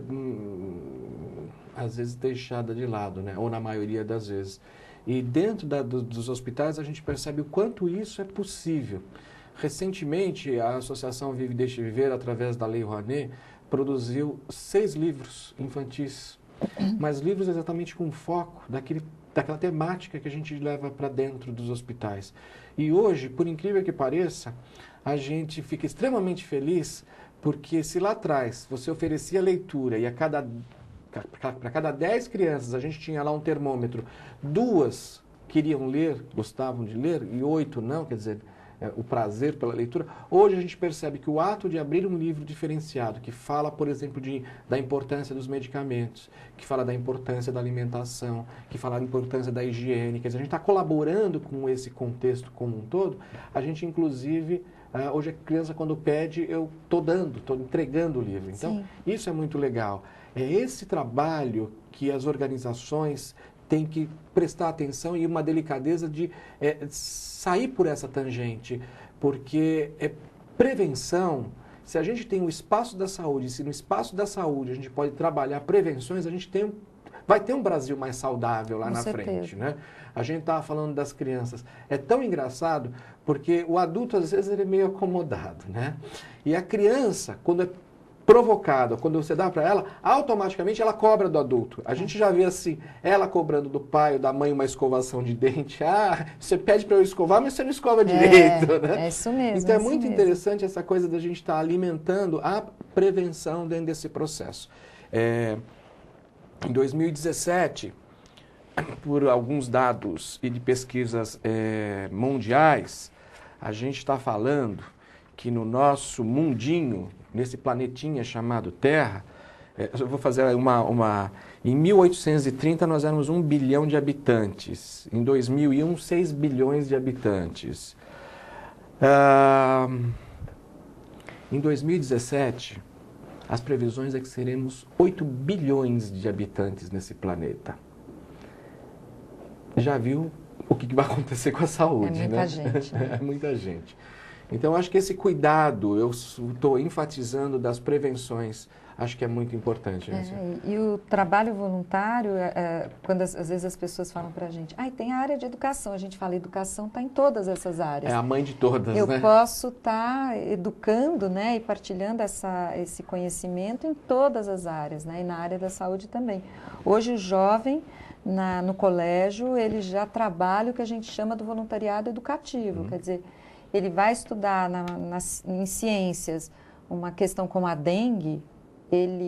às vezes, deixada de lado, né? Ou na maioria das vezes. E dentro dos hospitais a gente percebe o quanto isso é possível. Recentemente, a Associação Vive e Deixe Viver, através da Lei Rouanet, produziu 6 livros infantis, mas livros exatamente com foco daquela temática que a gente leva para dentro dos hospitais. E hoje, por incrível que pareça, a gente fica extremamente feliz porque se lá atrás você oferecia leitura e para cada 10 crianças a gente tinha lá um termômetro, 2 queriam ler, gostavam de ler e 8 não, quer dizer, o prazer pela leitura. Hoje a gente percebe que o ato de abrir um livro diferenciado, que fala, por exemplo, da importância dos medicamentos, que fala da importância da alimentação, que fala da importância da higiene, quer dizer, a gente está colaborando com esse contexto como um todo. A gente, inclusive, hoje a criança, quando pede, eu estou entregando o livro. Então, sim, isso é muito legal. É esse trabalho que as organizações tem que prestar atenção e uma delicadeza de sair por essa tangente, porque prevenção, se a gente tem o espaço da saúde, se no espaço da saúde a gente pode trabalhar prevenções, a gente vai ter um Brasil mais saudável lá na frente, né? A gente estava falando das crianças. É tão engraçado, porque o adulto, às vezes, ele é meio acomodado, né? E a criança, quando é provocada, quando você dá para ela, automaticamente ela cobra do adulto. A gente já vê assim, ela cobrando do pai ou da mãe uma escovação de dente. Ah, você pede para eu escovar, mas você não escova direito, né? É isso mesmo. Então é muito interessante essa coisa da gente estar alimentando a prevenção dentro desse processo. Em 2017, por alguns dados e de pesquisas mundiais, a gente está falando que no nosso mundinho, nesse planetinha chamado Terra, eu vou fazer em 1830 nós éramos 1 bilhão de habitantes, em 2001 6 bilhões de habitantes. Em 2017, as previsões é que seremos 8 bilhões de habitantes nesse planeta. Já viu o que vai acontecer com a saúde, né? É muita gente. Né? É muita gente. Então, acho que esse cuidado, eu estou enfatizando das prevenções, acho que é muito importante. E o trabalho voluntário, quando às vezes as pessoas falam para a gente, tem a área de educação, a gente fala, educação está em todas essas áreas. É a mãe de todas, eu né? Eu posso estar educando, né, e partilhando esse conhecimento em todas as áreas, né, e na área da saúde também. Hoje o jovem, no colégio, ele já trabalha o que a gente chama do voluntariado educativo, quer dizer, ele vai estudar em ciências uma questão como a dengue,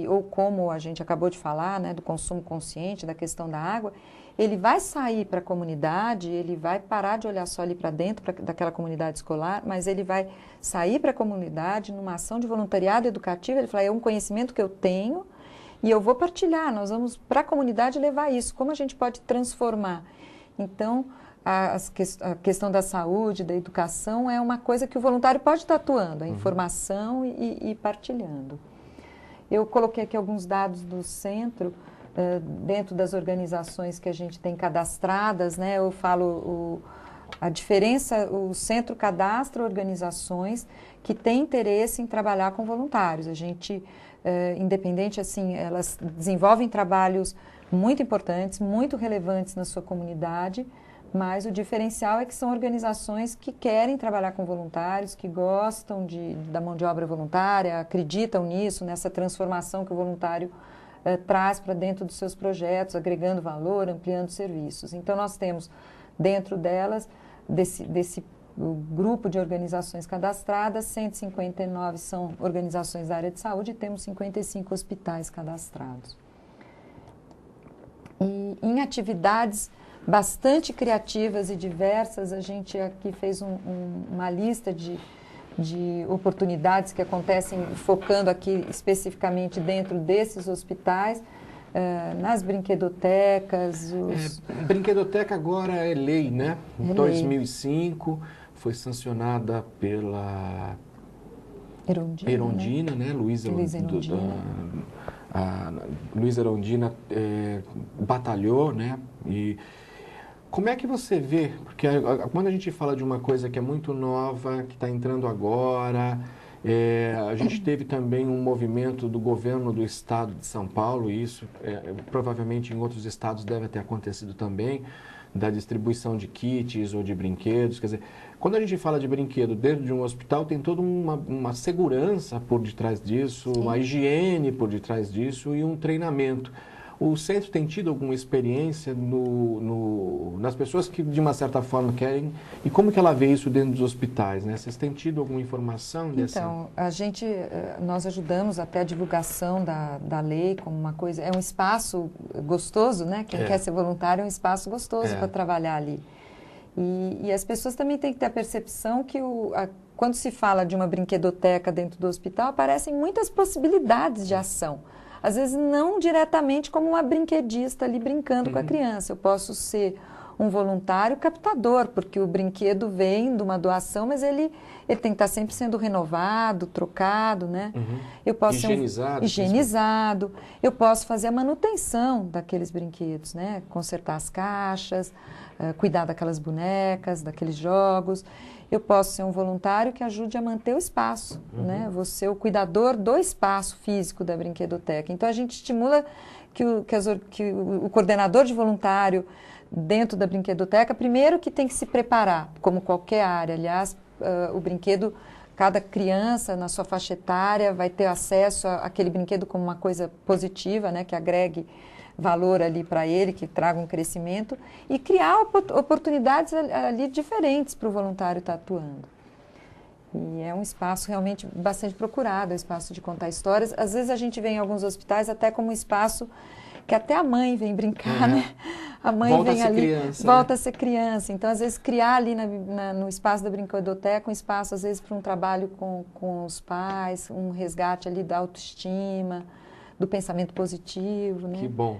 ou como a gente acabou de falar, né, do consumo consciente, da questão da água, ele vai sair para a comunidade, ele vai parar de olhar só ali para dentro daquela comunidade escolar, mas ele vai sair para a comunidade numa ação de voluntariado educativo, ele fala, é um conhecimento que eu tenho e eu vou partilhar, nós vamos para a comunidade levar isso, como a gente pode transformar. Então, a questão da saúde, da educação, é uma coisa que o voluntário pode estar atuando, a informação e partilhando. Eu coloquei aqui alguns dados do centro, dentro das organizações que a gente tem cadastradas, né? Eu falo a diferença, o centro cadastra organizações que têm interesse em trabalhar com voluntários. A gente, independente assim, elas desenvolvem trabalhos muito importantes, muito relevantes na sua comunidade, Mas o diferencial é que são organizações que querem trabalhar com voluntários, que gostam da mão de obra voluntária, acreditam nisso, nessa transformação que o voluntário traz para dentro dos seus projetos, agregando valor, ampliando serviços. Então, nós temos dentro delas, desse grupo de organizações cadastradas, 159 são organizações da área de saúde e temos 55 hospitais cadastrados. E em atividades bastante criativas e diversas, a gente aqui fez uma lista de oportunidades que acontecem, focando aqui especificamente dentro desses hospitais, nas brinquedotecas. Brinquedoteca agora é lei, né? Em 2005 foi sancionada pela Erundina, né? Luísa Erundina. A Luísa Erundina batalhou, né? E como é que você vê? Porque quando a gente fala de uma coisa que é muito nova, que está entrando agora, a gente teve também um movimento do governo do estado de São Paulo, e isso provavelmente em outros estados deve ter acontecido também, da distribuição de kits ou de brinquedos. Quer dizer, quando a gente fala de brinquedo dentro de um hospital, tem toda uma segurança por detrás disso, sim, uma higiene por detrás disso e um treinamento. O centro tem tido alguma experiência nas pessoas que, de uma certa forma, querem... E como que ela vê isso dentro dos hospitais, né? Vocês têm tido alguma informação dessa... Então, nós ajudamos até a divulgação da lei como uma coisa... É um espaço gostoso, né? Quem quer ser voluntário é um espaço gostoso para trabalhar ali. E as pessoas também têm que ter a percepção que quando se fala de uma brinquedoteca dentro do hospital, aparecem muitas possibilidades de ação. Às vezes não diretamente como uma brinquedista ali brincando com a criança. Eu posso ser um voluntário captador, porque o brinquedo vem de uma doação, mas ele tem que estar sempre sendo renovado, trocado, né? Eu posso higienizado. Eu posso fazer a manutenção daqueles brinquedos, né? Consertar as caixas, cuidar daquelas bonecas, daqueles jogos. Eu posso ser um voluntário que ajude a manter o espaço, né? Vou ser o cuidador do espaço físico da brinquedoteca. Então, a gente estimula que o coordenador de voluntário dentro da brinquedoteca, primeiro que tem que se preparar, como qualquer área. Aliás, o brinquedo, cada criança na sua faixa etária vai ter acesso àquele brinquedo como uma coisa positiva, né? Que agregue valor ali para ele, que traga um crescimento e criar oportunidades ali diferentes para o voluntário estar atuando. E é um espaço realmente bastante procurado, é um espaço de contar histórias. Às vezes a gente vê em alguns hospitais até como um espaço que até a mãe vem brincar, né? A mãe volta vem ali, criança, volta a ser criança. Então, às vezes, criar ali no espaço da brinquedoteca um espaço, às vezes, para um trabalho com os pais, um resgate ali da autoestima, do pensamento positivo, né? Que bom.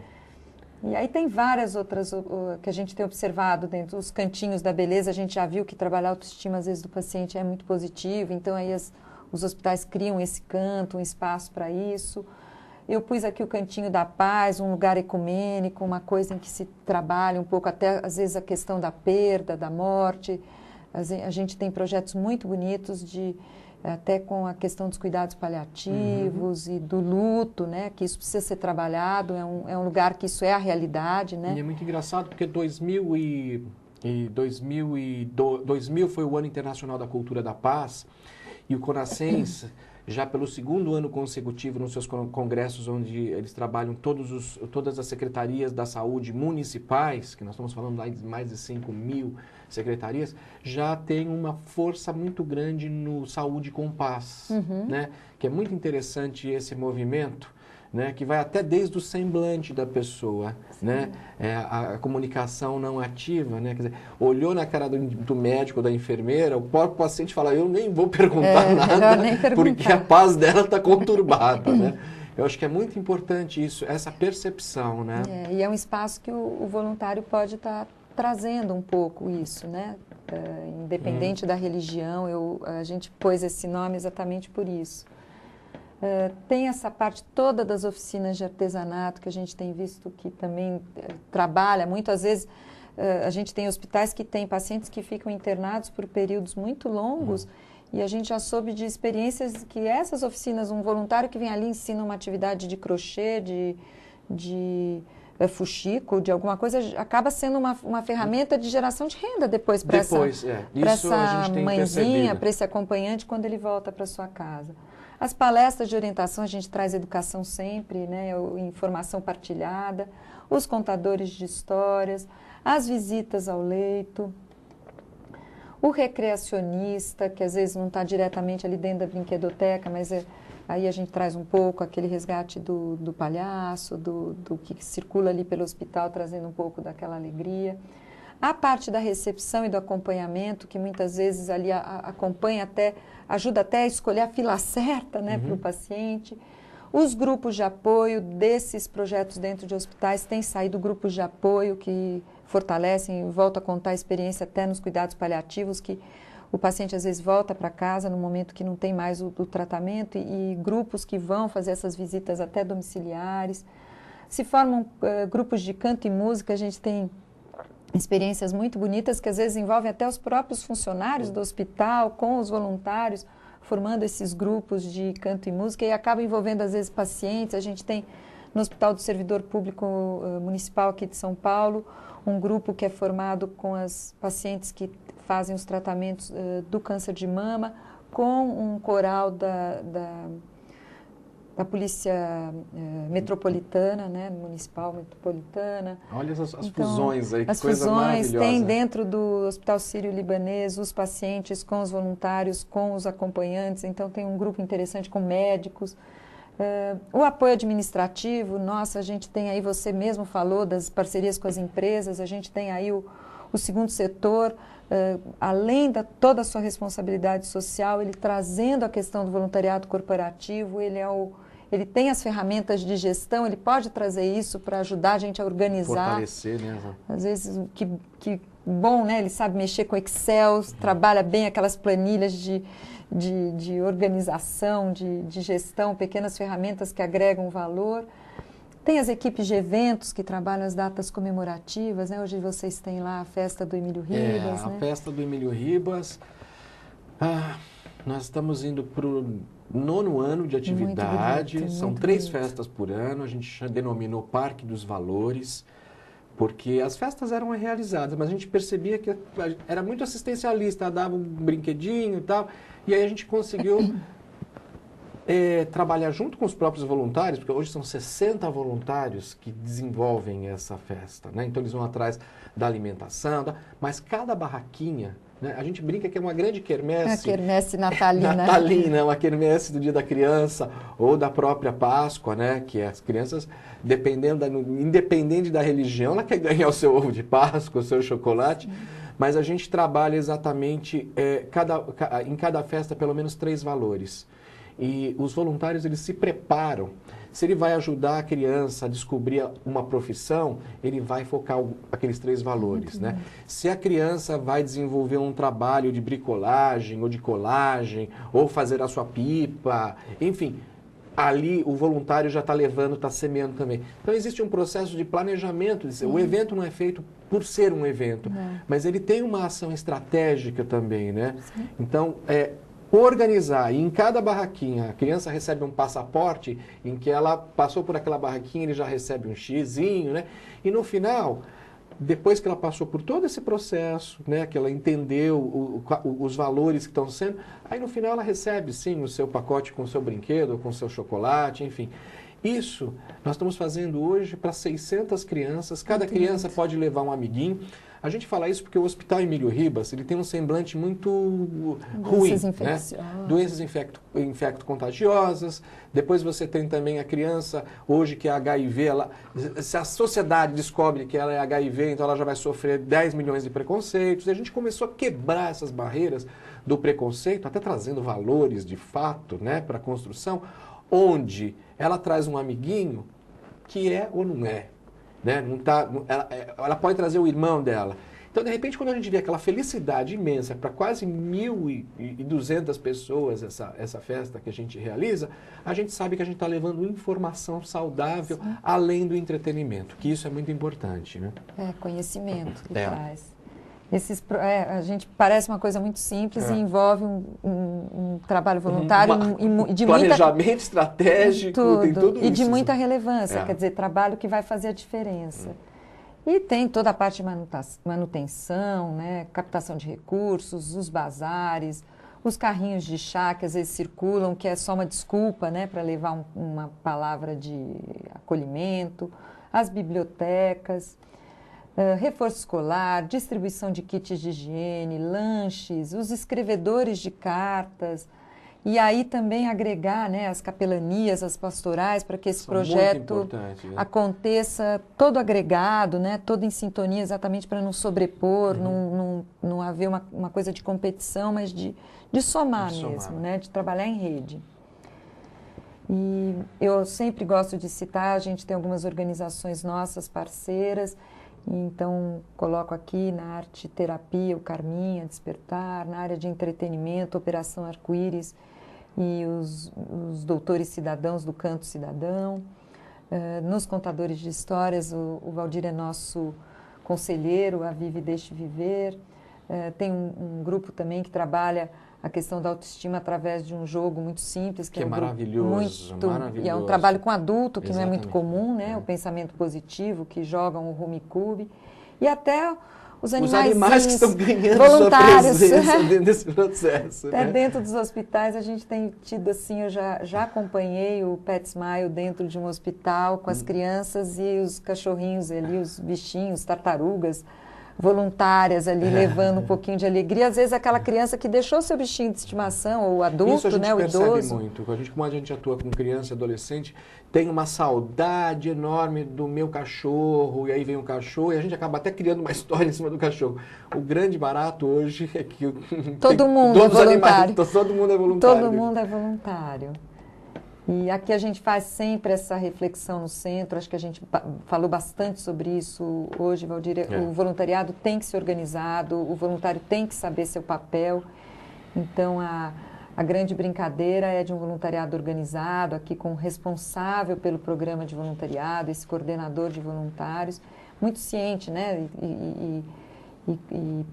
E aí tem várias outras que a gente tem observado dentro dos cantinhos da beleza. A gente já viu que trabalhar a autoestima, às vezes, do paciente é muito positivo. Então, aí os hospitais criam esse canto, um espaço para isso. Eu pus aqui o Cantinho da Paz, um lugar ecumênico, uma coisa em que se trabalha um pouco até, às vezes, a questão da perda, da morte. A gente tem projetos muito bonitos até com a questão dos cuidados paliativos e do luto, né? Que isso precisa ser trabalhado, é um lugar que isso é a realidade, né? E é muito engraçado porque 2000 foi o Ano Internacional da Cultura da Paz e o CONASCENS, já pelo segundo ano consecutivo nos seus congressos, onde eles trabalham todas as secretarias da saúde municipais, que nós estamos falando lá de mais de 5.000 secretarias, já tem uma força muito grande no Saúde com Paz, né? Que é muito interessante esse movimento, né? Que vai até desde o semblante da pessoa, né? A comunicação não ativa, né? Quer dizer, olhou na cara do médico, da enfermeira, o próprio paciente fala, eu nem vou perguntar nada, porque a paz dela está conturbada, né? Eu acho que é muito importante isso, essa percepção, né? E é um espaço que o voluntário pode estar trazendo um pouco isso, né? Independente da religião, a gente pôs esse nome exatamente por isso. Tem essa parte toda das oficinas de artesanato que a gente tem visto que também trabalha. Muitas vezes a gente tem hospitais que têm pacientes que ficam internados por períodos muito longos e a gente já soube de experiências que essas oficinas, um voluntário que vem ali ensina uma atividade de crochê, de fuxico, de alguma coisa, acaba sendo uma ferramenta de geração de renda depois para essa mãezinha, para esse acompanhante, quando ele volta para sua casa. As palestras de orientação, a gente traz educação sempre, né, informação partilhada, os contadores de histórias, as visitas ao leito, o recreacionista, que às vezes não está diretamente ali dentro da brinquedoteca, mas aí a gente traz um pouco aquele resgate do palhaço, do que circula ali pelo hospital, trazendo um pouco daquela alegria. A parte da recepção e do acompanhamento, que muitas vezes ali acompanha ajuda até a escolher a fila certa, né, para o paciente. Os grupos de apoio desses projetos dentro de hospitais, tem saído grupos de apoio que fortalecem, volto a contar a experiência até nos cuidados paliativos, que o paciente às vezes volta para casa no momento que não tem mais o tratamento e grupos que vão fazer essas visitas até domiciliares. Se formam grupos de canto e música, a gente tem experiências muito bonitas que às vezes envolvem até os próprios funcionários do hospital com os voluntários, formando esses grupos de canto e música e acaba envolvendo às vezes pacientes. A gente tem no Hospital do Servidor Público Municipal aqui de São Paulo um grupo que é formado com as pacientes que fazem os tratamentos do câncer de mama, com um coral da Polícia Metropolitana, né, Municipal Metropolitana. Olha as fusões aí, que coisa maravilhosa. As fusões, tem dentro do Hospital Sírio-Libanês os pacientes com os voluntários, com os acompanhantes, então tem um grupo interessante com médicos. O apoio administrativo, nossa, a gente tem aí, você mesmo falou das parcerias com as empresas, a gente tem aí o segundo setor, além da toda a sua responsabilidade social, ele trazendo a questão do voluntariado corporativo, ele tem as ferramentas de gestão, ele pode trazer isso para ajudar a gente a organizar. Fortalecer, né? Às vezes, que bom, né? Ele sabe mexer com Excel, trabalha bem aquelas planilhas de organização, de gestão, pequenas ferramentas que agregam valor. Tem as equipes de eventos que trabalham as datas comemorativas, né? Hoje vocês têm lá a festa do Emílio Ribas, né? A festa do Emílio Ribas. Nós estamos indo para o 9º ano de atividade, muito bonito, são 3 festas por ano, a gente denominou Parque dos Valores, porque as festas eram realizadas, mas a gente percebia que era muito assistencialista, dava um brinquedinho e tal, e aí a gente conseguiu trabalhar junto com os próprios voluntários, porque hoje são 60 voluntários que desenvolvem essa festa, né? Então eles vão atrás da alimentação, mas cada barraquinha, né? A gente brinca que é uma grande quermesse. A quermesse natalina. Natalina, uma quermesse do Dia da Criança ou da própria Páscoa, né? Que as crianças, independente da religião, ela quer ganhar o seu ovo de Páscoa, o seu chocolate. Sim. Mas a gente trabalha exatamente em cada festa pelo menos 3 valores. E os voluntários, eles se preparam. Se ele vai ajudar a criança a descobrir uma profissão, ele vai focar aqueles 3 valores, né? Se a criança vai desenvolver um trabalho de bricolagem ou de colagem, ou fazer a sua pipa, enfim, ali o voluntário já está levando, está semeando também. Então existe um processo de planejamento. O evento não é feito por ser um evento, mas ele tem uma ação estratégica também, né? Sim. Então, organizar, e em cada barraquinha a criança recebe um passaporte em que ela passou por aquela barraquinha, ele já recebe um xizinho, né? E no final, depois que ela passou por todo esse processo, né, que ela entendeu os valores que estão sendo, aí no final ela recebe sim o seu pacote com o seu brinquedo, com o seu chocolate, enfim. Isso nós estamos fazendo hoje para 600 crianças, cada criança pode levar um amiguinho. A gente fala isso porque o Hospital Emílio Ribas, ele tem um semblante muito ruim, né? Doenças infecto-contagiosas. Depois você tem também a criança, hoje que é HIV, se a sociedade descobre que ela é HIV, então ela já vai sofrer 10 milhões de preconceitos. E a gente começou a quebrar essas barreiras do preconceito, até trazendo valores de fato, né, para a construção, onde ela traz um amiguinho que é ou não é. Né? Ela pode trazer o irmão dela. Então, de repente, quando a gente vê aquela felicidade imensa para quase 1.200 pessoas essa festa que a gente realiza, a gente sabe que a gente está levando informação saudável além do entretenimento, que isso é muito importante. Né? Conhecimento que traz. A gente parece uma coisa muito simples e envolve um trabalho voluntário de planejamento estratégico, tem tudo isso. E de muita relevância, quer dizer, trabalho que vai fazer a diferença. E tem toda a parte de manutenção, né, captação de recursos, os bazares, os carrinhos de chá que às vezes circulam, que é só uma desculpa, né, para levar uma palavra de acolhimento, as bibliotecas, reforço escolar, distribuição de kits de higiene, lanches, os escrevedores de cartas, e aí também agregar, né, as capelanias, as pastorais, para que esse projeto aconteça todo agregado, né, todo em sintonia, exatamente para não sobrepor, não haver uma coisa de competição, mas de somar mesmo, né, de trabalhar em rede. E eu sempre gosto de citar, a gente tem algumas organizações nossas parceiras, então coloco aqui na arte terapia o Carminha, Despertar, na área de entretenimento, Operação Arco-Íris, e os doutores cidadãos do Canto Cidadão. Nos contadores de histórias, o Valdir é nosso conselheiro, a Vive e Deixe Viver. Tem um grupo também que trabalha a questão da autoestima através de um jogo muito simples. Que é maravilhoso, maravilhoso. E é um trabalho com adulto, que não é muito comum, né? O pensamento positivo, que jogam o Home Cube. E até... Os animais que estão ganhando voluntários, sua presença dentro desse processo. Até dentro dos hospitais a gente tem tido assim, eu já acompanhei o Pet Smile dentro de um hospital com as crianças e os cachorrinhos ali, os bichinhos, tartarugas voluntárias ali, levando um pouquinho de alegria. Às vezes aquela criança que deixou seu bichinho de estimação, ou o adulto, né, o idoso. Isso a gente percebe muito. Como a gente atua com criança e adolescente, tem uma saudade enorme do meu cachorro, e aí vem o cachorro, e a gente acaba até criando uma história em cima do cachorro. O grande barato hoje é que... Todo mundo é voluntário. Todo mundo é voluntário. Todo mundo é voluntário. E aqui a gente faz sempre essa reflexão no centro, acho que a gente falou bastante sobre isso hoje, Valdir. O voluntariado tem que ser organizado, o voluntário tem que saber seu papel. Então, a grande brincadeira é de um voluntariado organizado, aqui com o responsável pelo programa de voluntariado, esse coordenador de voluntários, muito ciente, né? E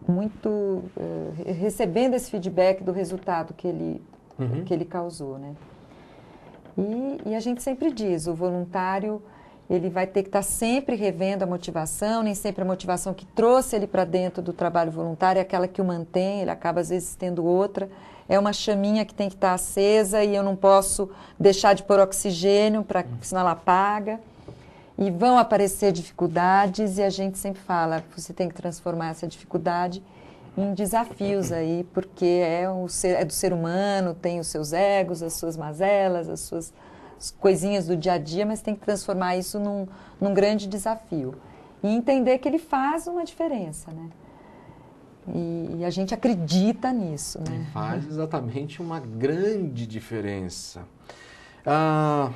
muito recebendo esse feedback do resultado que ele causou, né? E a gente sempre diz, o voluntário, ele vai ter que estar sempre revendo a motivação, nem sempre a motivação que trouxe ele para dentro do trabalho voluntário é aquela que o mantém, ele acaba às vezes tendo outra, é uma chaminha que tem que estar acesa e eu não posso deixar de pôr oxigênio, senão ela apaga. E vão aparecer dificuldades e a gente sempre fala, você tem que transformar essa dificuldade em desafios aí, porque é do ser humano, tem os seus egos, as suas mazelas, as suas coisinhas do dia a dia, mas tem que transformar isso num grande desafio. E entender que ele faz uma diferença, né? E a gente acredita nisso, né? Faz exatamente uma grande diferença.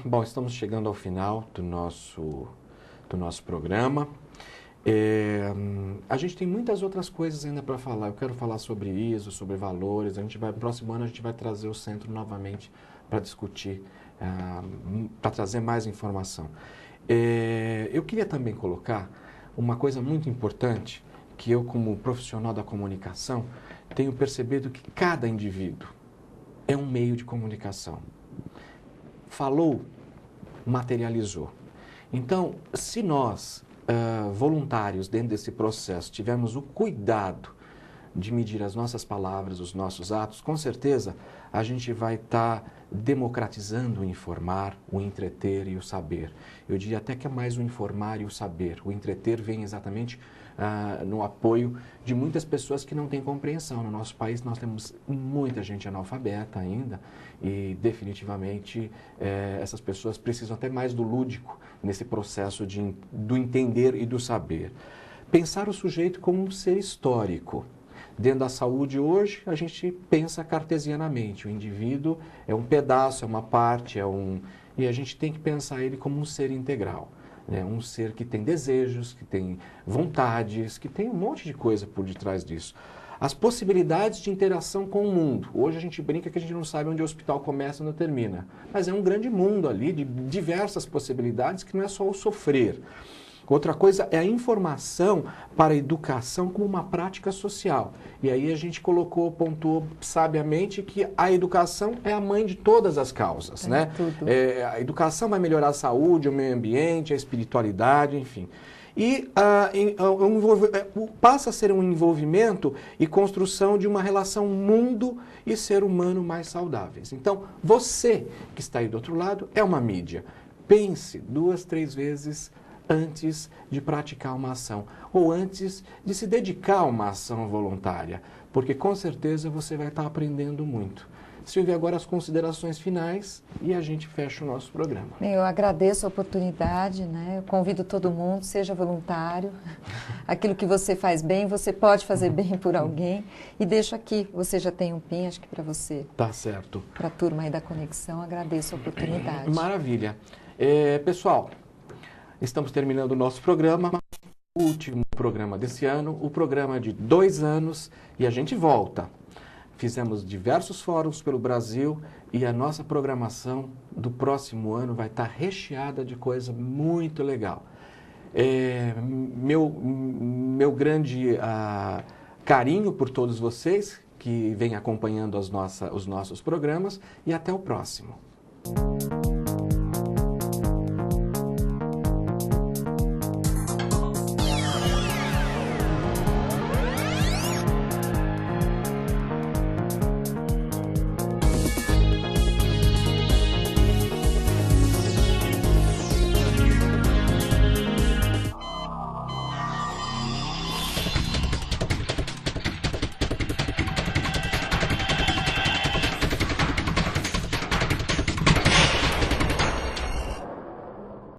Bom, estamos chegando ao final do nosso programa. A gente tem muitas outras coisas ainda para falar. Eu quero falar sobre isso, sobre valores. No próximo ano a gente vai trazer o centro novamente para discutir, para trazer mais informação. Eu queria também colocar uma coisa muito importante que eu, como profissional da comunicação, tenho percebido que cada indivíduo é um meio de comunicação. Falou, materializou. Então, se nós voluntários dentro desse processo tivermos o cuidado de medir as nossas palavras, os nossos atos, com certeza a gente vai estar democratizando o informar, o entreter e o saber. Eu diria até que é mais o informar e o saber. O entreter vem exatamente no apoio de muitas pessoas que não têm compreensão. No nosso país nós temos muita gente analfabeta ainda e definitivamente essas pessoas precisam até mais do lúdico nesse processo do entender e do saber. Pensar o sujeito como um ser histórico. Dentro da saúde hoje, a gente pensa cartesianamente. O indivíduo é um pedaço, é uma parte, e a gente tem que pensar ele como um ser integral. Né? Um ser que tem desejos, que tem vontades, que tem um monte de coisa por detrás disso. As possibilidades de interação com o mundo. Hoje a gente brinca que a gente não sabe onde o hospital começa e não termina. Mas é um grande mundo ali de diversas possibilidades que não é só o sofrer. Outra coisa é a informação para a educação como uma prática social. E aí a gente pontuou sabiamente que a educação é a mãe de todas as causas, né? A educação vai melhorar a saúde, o meio ambiente, a espiritualidade, enfim. E passa a ser um envolvimento e construção de uma relação mundo e ser humano mais saudáveis. Então, você que está aí do outro lado é uma mídia. Pense 2, 3 vezes antes de praticar uma ação ou antes de se dedicar a uma ação voluntária, porque com certeza você vai estar aprendendo muito. Silvia, agora as considerações finais e a gente fecha o nosso programa. Eu agradeço a oportunidade, né? Eu convido todo mundo, seja voluntário. Aquilo que você faz bem, você pode fazer bem por alguém. E deixo aqui, você já tem um PIN, acho que para você. Tá certo. Para a turma aí da Conexão, agradeço a oportunidade. Maravilha. Pessoal, estamos terminando o nosso programa. O último programa desse ano, o programa de 2 anos, e a gente volta. Fizemos diversos fóruns pelo Brasil e a nossa programação do próximo ano vai estar recheada de coisa muito legal. Meu grande carinho por todos vocês que vêm acompanhando os nossos programas e até o próximo.